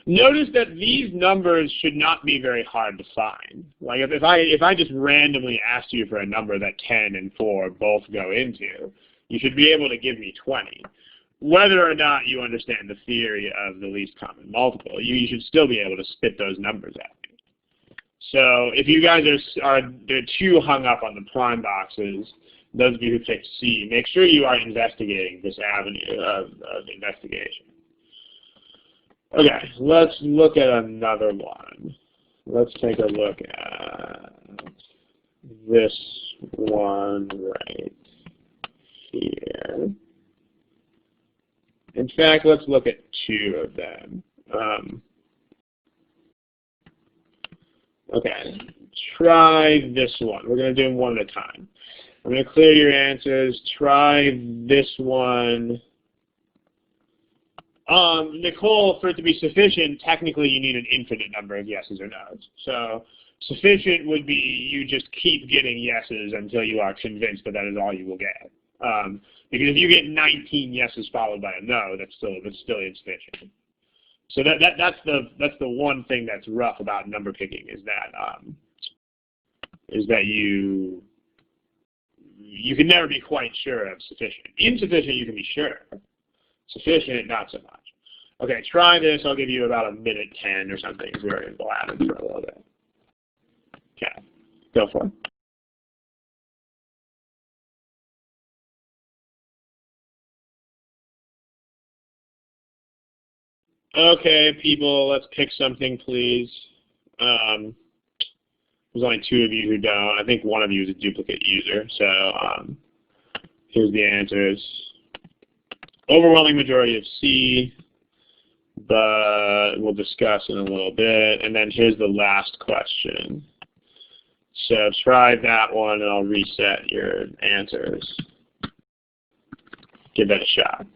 Notice that these numbers should not be very hard to find. Like if I just randomly asked you for a number that 10 and 4 both go into, you should be able to give me 20. Whether or not you understand the theory of the least common multiple, you should still be able to spit those numbers at me. So if you guys are too hung up on the prime boxes, those of you who picked C, make sure you are investigating this avenue of investigation. Okay, let's look at another one. Let's take a look at this one right here. In fact, let's look at 2 of them. Okay, try this one. We're going to do them one at a time. I'm going to clear your answers. Try this one. Nicole, for it to be sufficient, technically you need an infinite number of yeses or nos. So sufficient would be you just keep getting yeses until you are convinced that that is all you will get. Because if you get 19 yeses followed by a no, that's still insufficient. So that's the one thing that's rough about number picking is that you can never be quite sure of sufficient. Insufficient you can be sure. Sufficient, not so much. Okay, try this. I'll give you about a minute 10 or something. So we're going to go at it for a little bit. Okay, go for it. Okay, people, let's pick something, please. There's only 2 of you who don't. I think one of you is a duplicate user. So here's the answers. Overwhelming majority of C, but we'll discuss in a little bit. And then here's the last question. So try that one, and I'll reset your answers. Give that a shot.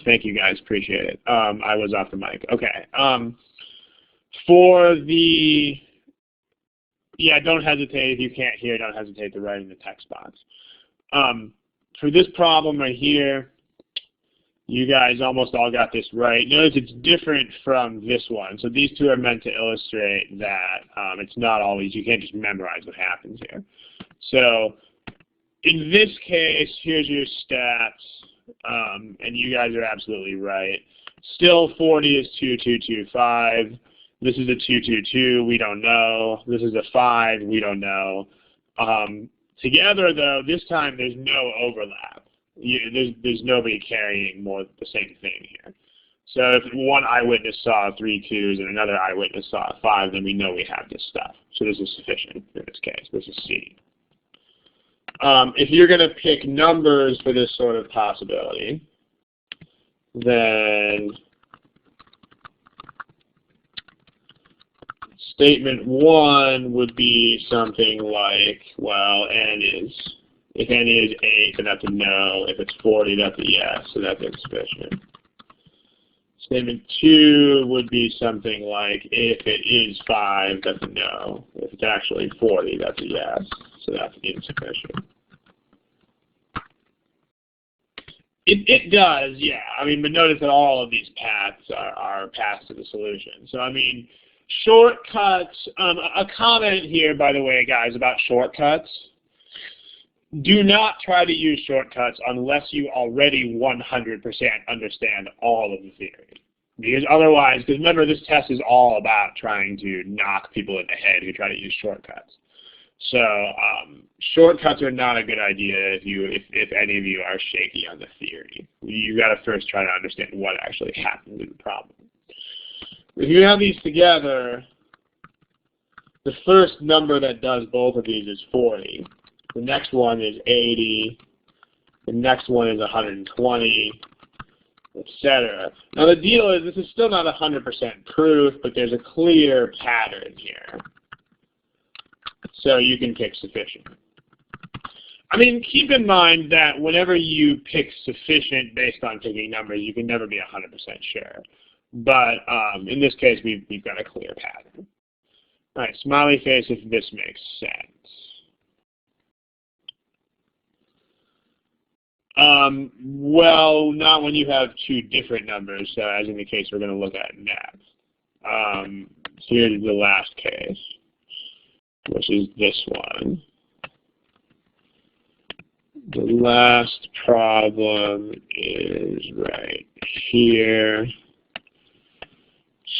Thank you guys, appreciate it. I was off the mic. Okay. For the, don't hesitate if you can't hear, don't hesitate to write in the text box. For this problem right here, you guys almost all got this right. Notice it's different from this one. So these 2 are meant to illustrate that it's not always, you can't just memorize what happens here. So in this case, here's your stats. And you guys are absolutely right. Still 40 is 2225. This is a 222, we don't know. This is a 5, we don't know. Together though, this time there's no overlap. There's nobody carrying more the same thing here. So if one eyewitness saw 3 2s and another eyewitness saw a 5, then we know we have this stuff. So this is sufficient in this case. This is C. If you're going to pick numbers for this sort of possibility, then statement 1 would be something like, well, if n is 8, then that's a no. If it's 40, that's a yes, so that's insufficient. Statement 2 would be something like, if it is 5, that's a no. If it's actually 40, that's a yes, so that's insufficient. It does, yeah. I mean, but notice that all of these paths are paths to the solution. So, I mean, shortcuts, a comment here, by the way, guys, about shortcuts. do not try to use shortcuts unless you already 100% understand all of the theory. Because otherwise, because remember, this test is all about trying to knock people in the head who try to use shortcuts. So shortcuts are not a good idea if any of you are shaky on the theory. You've got to first try to understand what actually happened in the problem. If you have these together, the first number that does both of these is 40. The next one is 80. The next one is 120, etc. Now the deal is this is still not 100% proof, but there's a clear pattern here. So you can pick sufficient. I mean, keep in mind that whenever you pick sufficient based on picking numbers, you can never be 100% sure. But in this case, we've got a clear pattern. All right, smiley face if this makes sense. Well, not when you have two different numbers, as in the case we're going to look at next. So here's the last case, which is this one. The last problem is right here.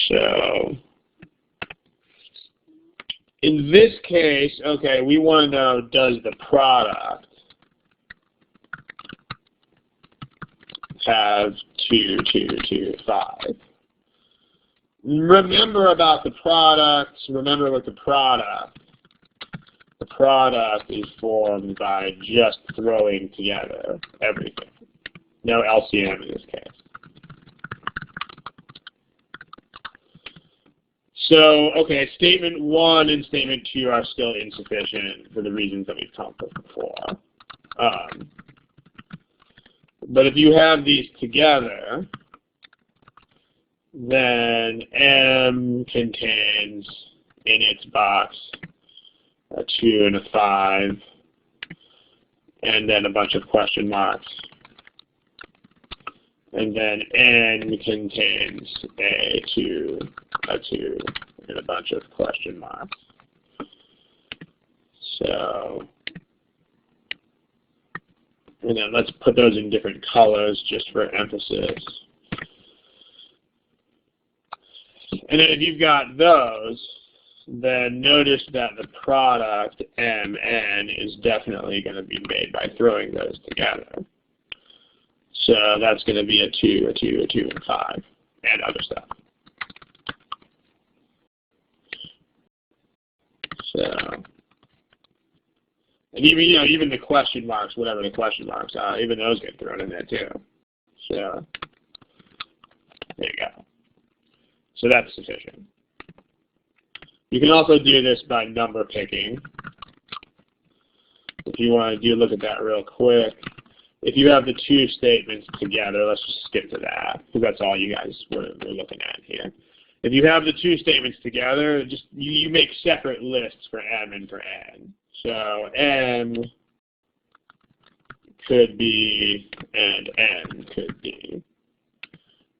So in this case, okay, we want to know, does the product have 2, 2, 2, 5? Remember about the product, remember with the product is formed by just throwing together everything. No LCM in this case. So, okay, statement 1 and statement 2 are still insufficient for the reasons that we've talked about before. But if you have these together, then M contains in its box a 2 and a 5, and then a bunch of question marks. And then N contains a 2, and a bunch of question marks. So, and then let's put those in different colors just for emphasis. And then if you've got those, then notice that the product MN is definitely going to be made by throwing those together. So that's going to be a 2, a 2, a 2, and 5, and other stuff. So, and even, you know, even the question marks, whatever the question marks are, even those get thrown in there too. So, there you go. So that's sufficient. You can also do this by number picking. If you want to look at that real quick. If you have the two statements together, let's just skip to that, because that's all you guys were looking at here. If you have the two statements together, just you make separate lists for M and for N. So M could be and N could be.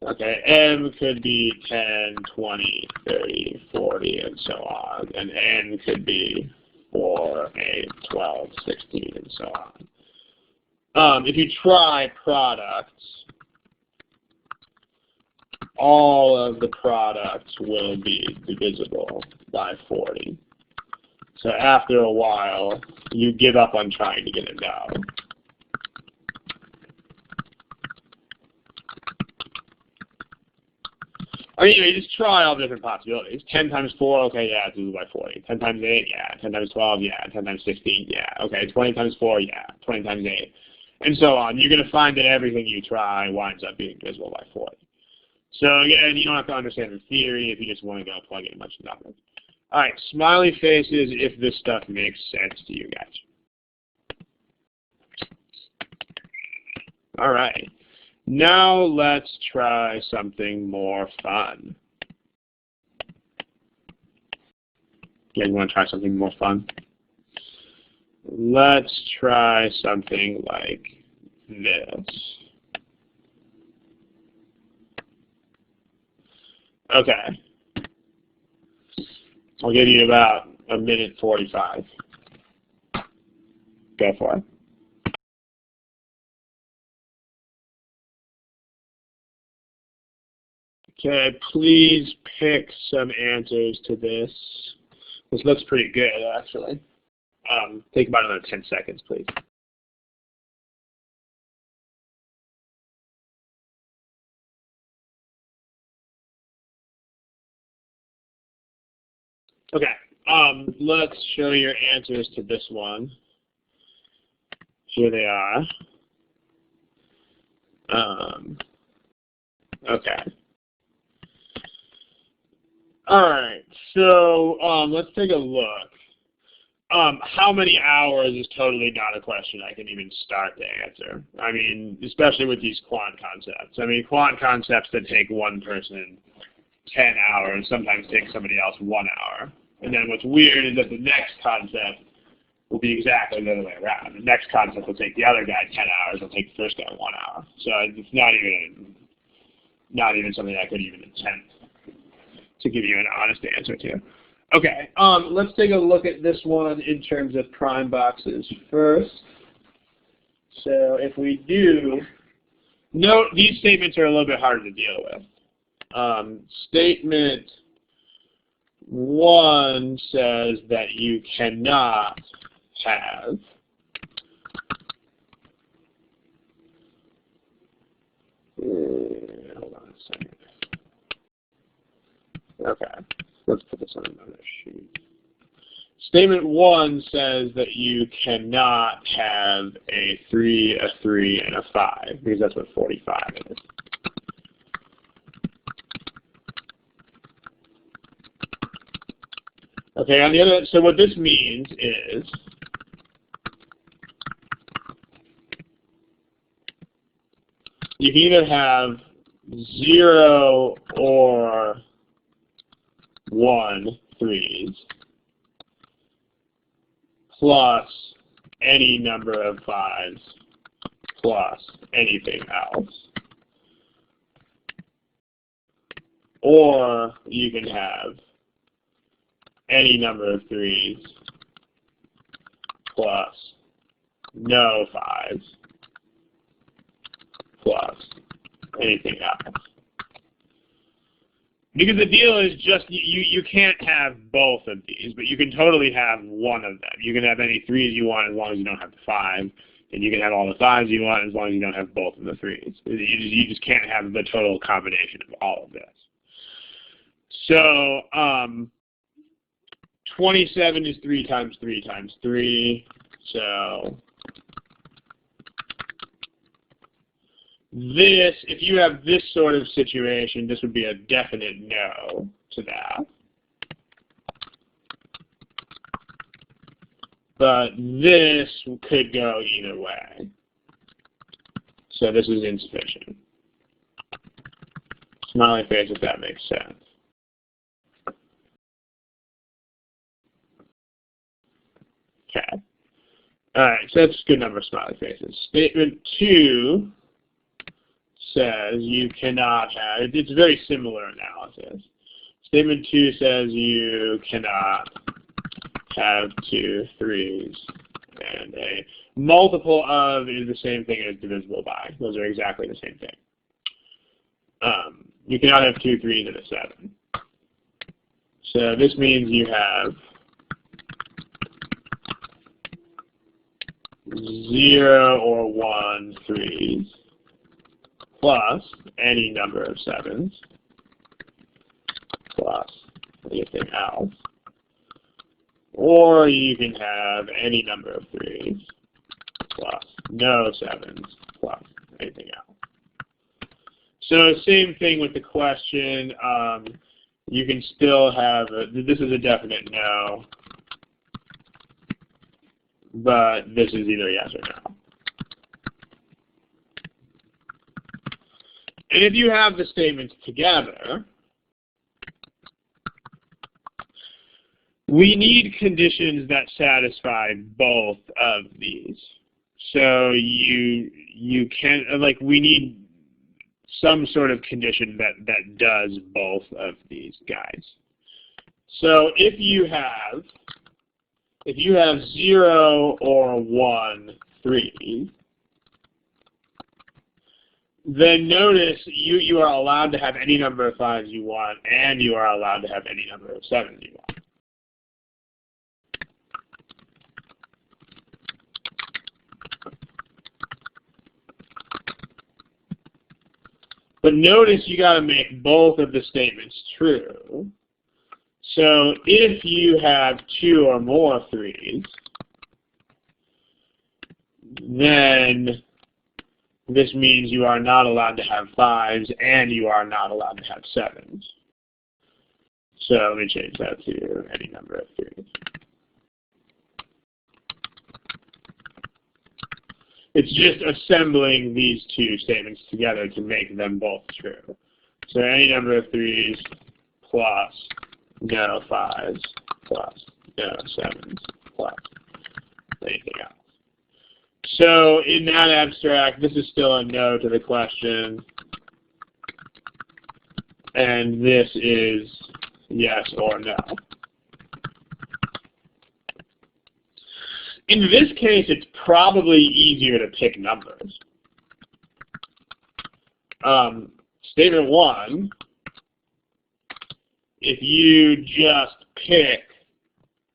Okay, M could be 10, 20, 30, 40, and so on. And N could be 4, 8, 12, 16, and so on. If you try products, all of the products will be divisible by 40. So after a while, you give up on trying to get a no. I mean, you just try all the different possibilities. 10 times 4, okay, yeah, it's divisible by 40. 10 times 8, yeah. 10 times 12, yeah. 10 times 16, yeah. Okay, 20 times 4, yeah. 20 times 8. And so on. You're going to find that everything you try winds up being divisible by 40. So again, you don't have to understand the theory if you just want to go plug in a bunch of numbers. All right, smiley faces if this stuff makes sense to you guys. All right. Now let's try something more fun. You guys want to try something more fun? Let's try something like this. Okay. I'll give you about a minute 45. Go for it. Okay, please pick some answers to this. This looks pretty good, actually. Take about another 10 seconds, please. Okay, let's show your answers to this one. Here they are. Okay. All right, so let's take a look. How many hours is totally not a question I can even start to answer. I mean, especially with these quant concepts. I mean, quant concepts that take one person 10 hours sometimes take somebody else 1 hour. And then what's weird is that the next concept will be exactly the other way around. The next concept will take the other guy 10 hours, will take the first guy 1 hour. So it's not even something I could even attempt to give you an honest answer to. Okay, let's take a look at this one in terms of prime boxes first. So if we do, note these statements are a little bit harder to deal with. Statement 1 says that you cannot have hold on a second. Okay, let's put this on another sheet. Statement 1 says that you cannot have a 3, a 3, and a 5, because that's what 45 is. Okay, on the other, so what this means is you can either have 0 or 1 3s plus any number of 5s plus anything else. Or you can have any number of 3s plus no 5s plus anything else. Because the deal is just you can't have both of these, but you can totally have one of them. You can have any 3s you want as long as you don't have the 5, and you can have all the 5s you want as long as you don't have both of the 3s. You just can't have the total combination of all of this. So 27 is 3 times 3 times 3. So this, if you have this sort of situation, this would be a definite no to that. But this could go either way. So this is insufficient. Smiley face if that makes sense. Okay. All right, so that's a good number of smiley faces. Statement 2 says you cannot have, it's a very similar analysis. Statement 2 says you cannot have 2 3s, and a multiple of is the same thing as divisible by. Those are exactly the same thing. You cannot have 2 3s and a 7. So this means you have 0 or 1 3s plus any number of 7s plus anything else. Or you can have any number of 3s plus no 7s plus anything else. So same thing with the question. You can still have, this is a definite no, but this is either yes or no. And if you have the statements together, we need conditions that satisfy both of these. So you can, like, we need some sort of condition that does both of these guys. So if you have 0 or 1 3, then notice you are allowed to have any number of 5s you want, and you are allowed to have any number of 7s you want. But notice you got to make both of the statements true. So if you have 2 or more 3s, then this means you are not allowed to have 5s and you are not allowed to have 7s. So let me change that to any number of 3s. It's just assembling these two statements together to make them both true. So any number of 3s plus no 5s plus no 7s plus anything else. So in that abstract, this is still a no to the question, and this is yes or no. In this case, it's probably easier to pick numbers. Statement 1, if you just pick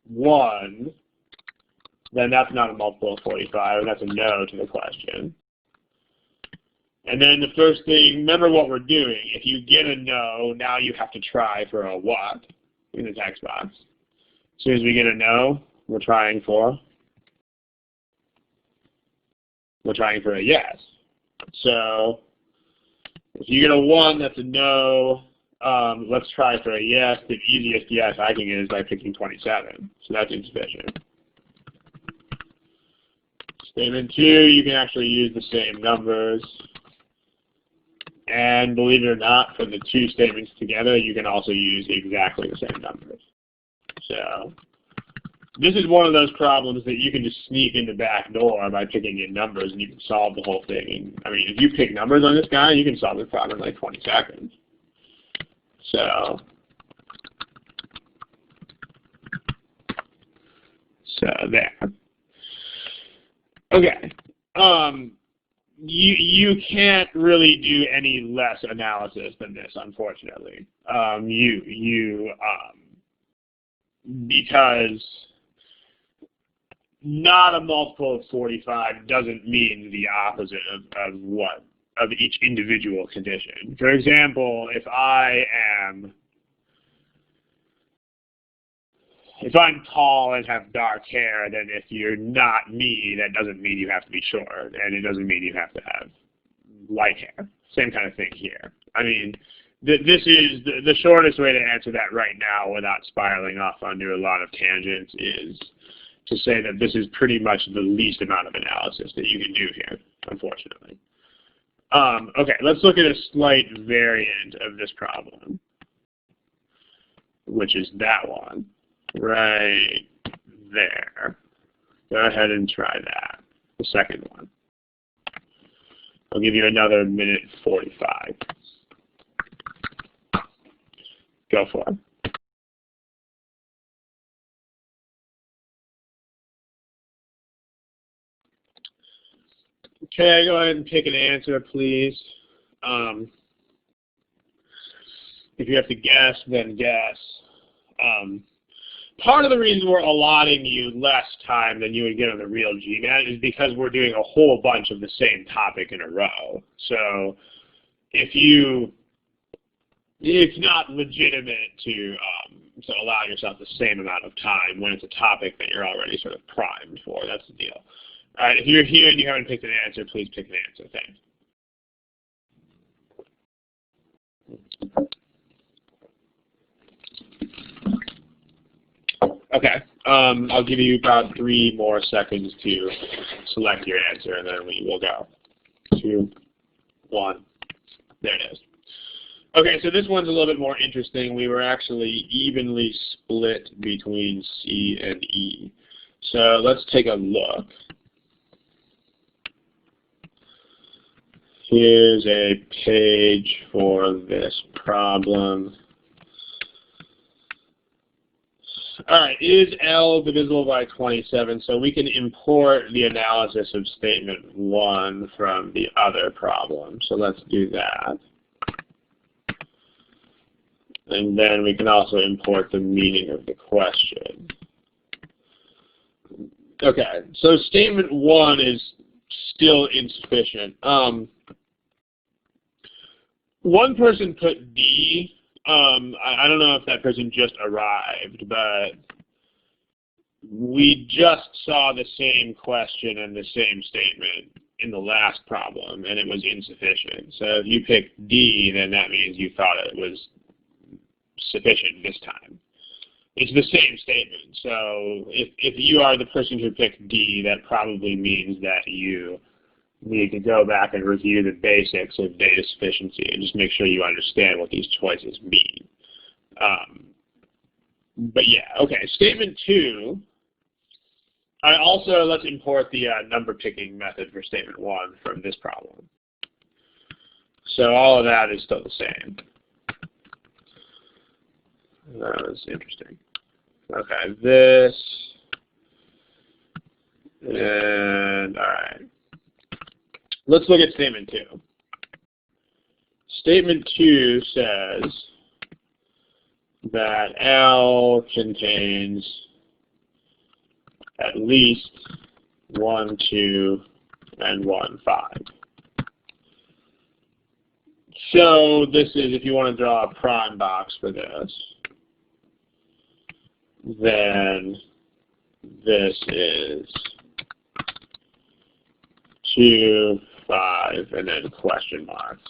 1, then that's not a multiple of 45, and that's a no to the question. And then the first thing, remember what we're doing. If you get a no, now you have to try for a what in the text box. As soon as we get a no, we're trying for a yes. So if you get a 1, that's a no. Let's try for a yes. The easiest yes I can get is by picking 27. So that's insufficient. Statement 2, you can actually use the same numbers. And believe it or not, for the two statements together, you can also use exactly the same numbers. So this is one of those problems that you can just sneak in the back door by picking in numbers, and you can solve the whole thing. And, I mean, if you pick numbers on this guy, you can solve this problem in like 20 seconds. So there. Okay. You can't really do any less analysis than this, unfortunately. Because not a multiple of 45 doesn't mean the opposite of each individual condition. For example, if I'm tall and have dark hair, then if you're not me, that doesn't mean you have to be short, and it doesn't mean you have to have light hair. Same kind of thing here. I mean, this is the shortest way to answer that right now without spiraling off onto a lot of tangents is to say that this is pretty much the least amount of analysis that you can do here, unfortunately. Okay, let's look at a slight variant of this problem, which is that one. Right there. Go ahead and try that, the second one. I'll give you another minute 45. Go for it. Okay, go ahead and pick an answer, please. If you have to guess, then guess. Part of the reason we're allotting you less time than you would get on the real GMAT is because we're doing a whole bunch of the same topic in a row. So it's not legitimate to allow yourself the same amount of time when it's a topic that you're already sort of primed for. That's the deal. All right, if you're here and you haven't picked an answer, please pick an answer. Thanks. Okay, I'll give you about 3 more seconds to select your answer, and then we will go. 2, 1, there it is. Okay, so this one's a little bit more interesting. We were actually evenly split between C and E. So let's take a look. Here's a page for this problem. All right, is L divisible by 27? So we can import the analysis of statement 1 from the other problem. So let's do that. And then we can also import the meaning of the question. Okay, so statement 1 is still insufficient. One person put D. I don't know if that person just arrived, but we just saw the same question and the same statement in the last problem, and it was insufficient. So if you picked D, then that means you thought it was sufficient this time. It's the same statement. So if you are the person who picked D, that probably means that you need to go back and review the basics of data sufficiency and just make sure you understand what these choices mean. But yeah, okay, statement 2. Let's import the number picking method for statement 1 from this problem. So all of that is still the same. That was interesting. Okay, this, and all right. Let's look at statement 2. Statement 2 says that L contains at least 1, 2, and 1, 5. So this is, if you want to draw a prime box for this, then this is 2, 5, and then question marks.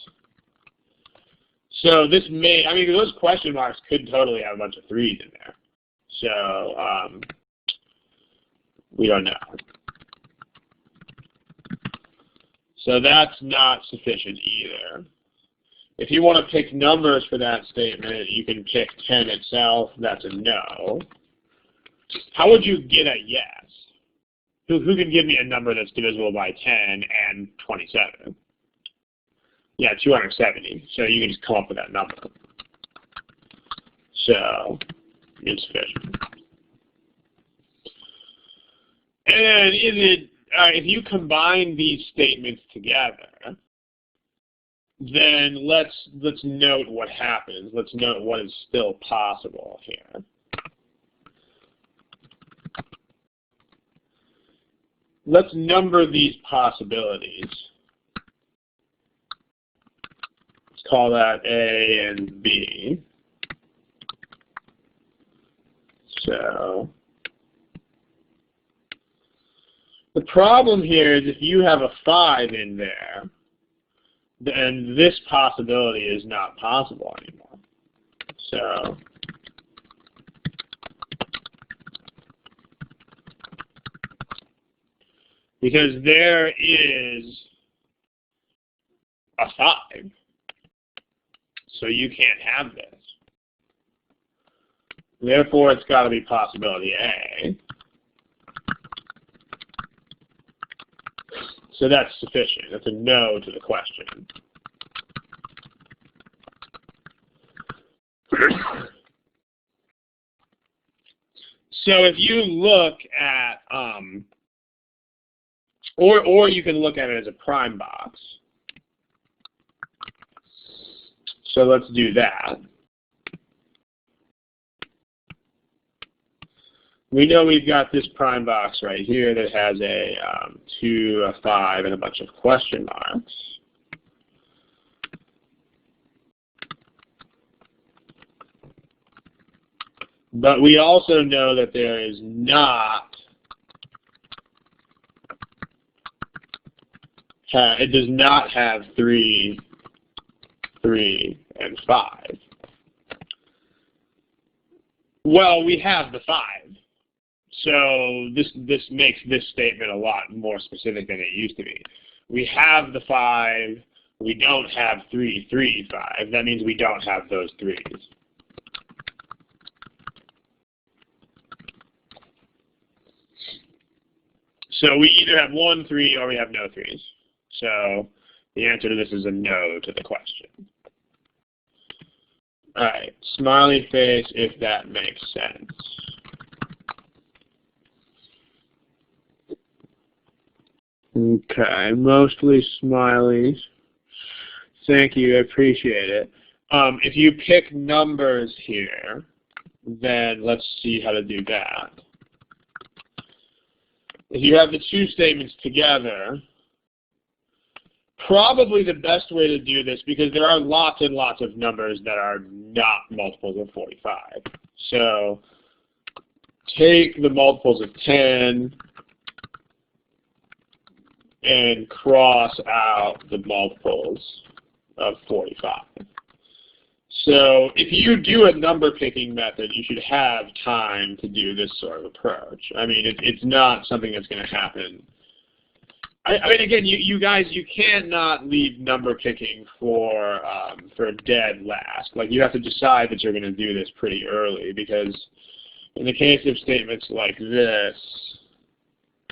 So this may, I mean, those question marks could totally have a bunch of 3s in there. So we don't know. So that's not sufficient either. If you want to pick numbers for that statement, you can pick 10 itself. That's a no. How would you get a yes? Who can give me a number that's divisible by 10 and 27? Yeah, 270. So you can just come up with that number. So insufficient. And then if you combine these statements together, then let's note what happens. Let's note what is still possible here. Let's number these possibilities. Let's call that A and B. So the problem here is if you have a 5 in there, then this possibility is not possible anymore. So because there is a 5, so you can't have this. Therefore, it's got to be possibility A. So that's sufficient. That's a no to the question. So if you look at, or you can look at it as a prime box. So let's do that. We know we've got this prime box right here that has a 2, a 5, and a bunch of question marks. But we also know that there is not, it does not have 3, 3, and 5. Well, we have the 5. So this makes this statement a lot more specific than it used to be. We have the 5. We don't have 3, 3, 5. That means we don't have those 3s. So we either have 1, 3, or we have no 3s. So the answer to this is a no to the question. All right, smiley face if that makes sense. Okay, mostly smileys. Thank you, I appreciate it. If you pick numbers here, then let's see how to do that. If you have the two statements together, probably the best way to do this, because there are lots and lots of numbers that are not multiples of 45. So take the multiples of 10 and cross out the multiples of 45. So if you do a number picking method, you should have time to do this sort of approach. I mean, it's not something that's going to happen. I mean, again, you guys, you cannot leave number picking for dead last. Like, you have to decide that you're going to do this pretty early, because in the case of statements like this,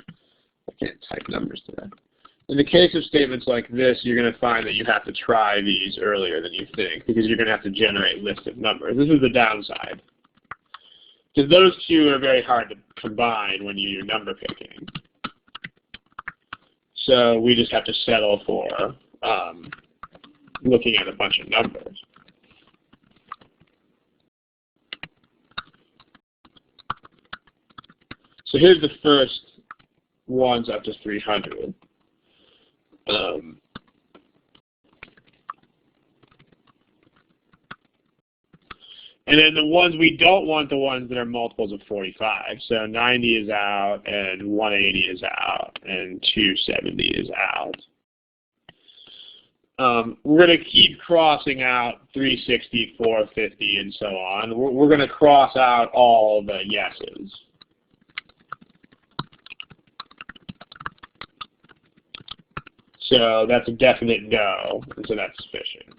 I can't type numbers today. In the case of statements like this, you're going to find that you have to try these earlier than you think, because you're going to have to generate lists of numbers. This is the downside, because those two are very hard to combine when you do number picking. So we just have to settle for looking at a bunch of numbers. So here's the first ones up to 300. And then the ones we don't want, the ones that are multiples of 45. So 90 is out, and 180 is out, and 270 is out. We're going to keep crossing out 360, 450, and so on. We're going to cross out all the yeses. So that's a definite no, and so that's sufficient.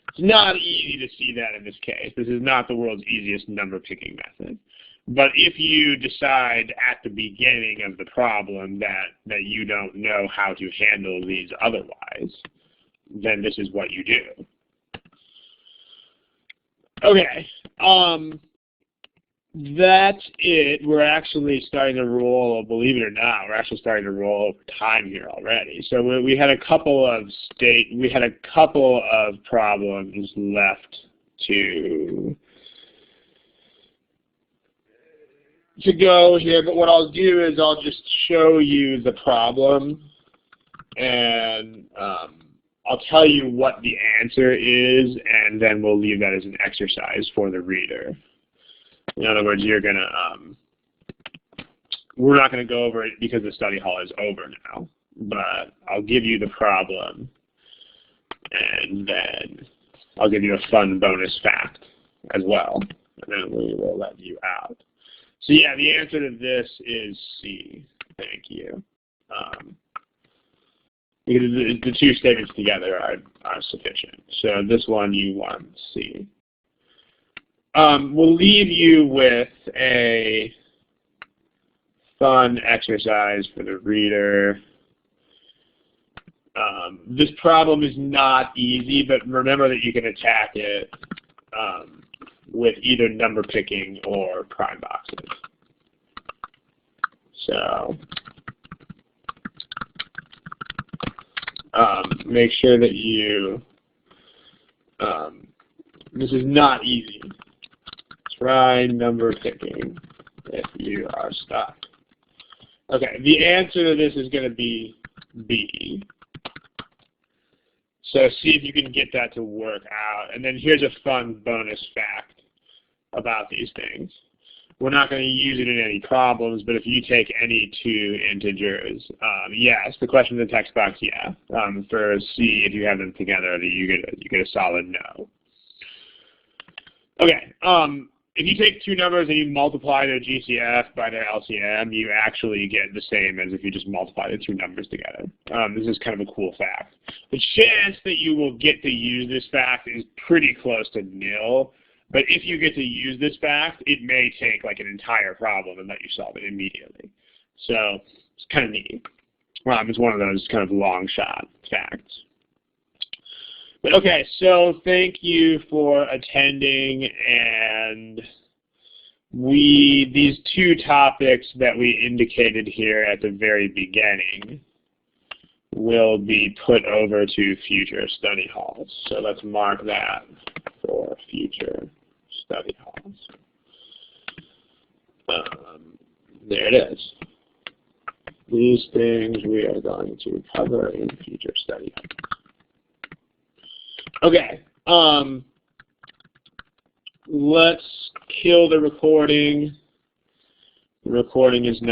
It's not easy to see that in this case. This is not the world's easiest number picking method. But if you decide at the beginning of the problem that you don't know how to handle these otherwise, then this is what you do. Okay. That's it. We're actually starting to roll, believe it or not, we're actually starting to roll over time here already. So we had a couple of problems left to go here, but what I'll do is I'll just show you the problem, and I'll tell you what the answer is, and then we'll leave that as an exercise for the reader. In other words, you're going to, we're not going to go over it because the study hall is over now, but I'll give you the problem, and then I'll give you a fun bonus fact as well, and then we will let you out. So yeah, the answer to this is C. Thank you. Because the two statements together are sufficient. So this one you want C. We'll leave you with a fun exercise for the reader. This problem is not easy, but remember that you can attack it with either number picking or prime boxes. So make sure that you, this is not easy. Try number picking if you are stuck. Okay, the answer to this is going to be B. So see if you can get that to work out. And then here's a fun bonus fact about these things. We're not going to use it in any problems, but if you take any two integers, yes, the question in the text box, yeah. For C, if you have them together, you get a solid no. Okay, if you take two numbers and you multiply their GCF by their LCM, you actually get the same as if you just multiply the two numbers together. This is kind of a cool fact. The chance that you will get to use this fact is pretty close to nil, but if you get to use this fact, it may take like an entire problem and let you solve it immediately. So it's kind of neat. It's one of those kind of long shot facts. But okay, so thank you for attending, and these two topics that we indicated here at the very beginning will be put over to future study halls. So let's mark that for future study halls. There it is. These things we are going to cover in future study halls. Okay. Let's kill the recording. The recording is now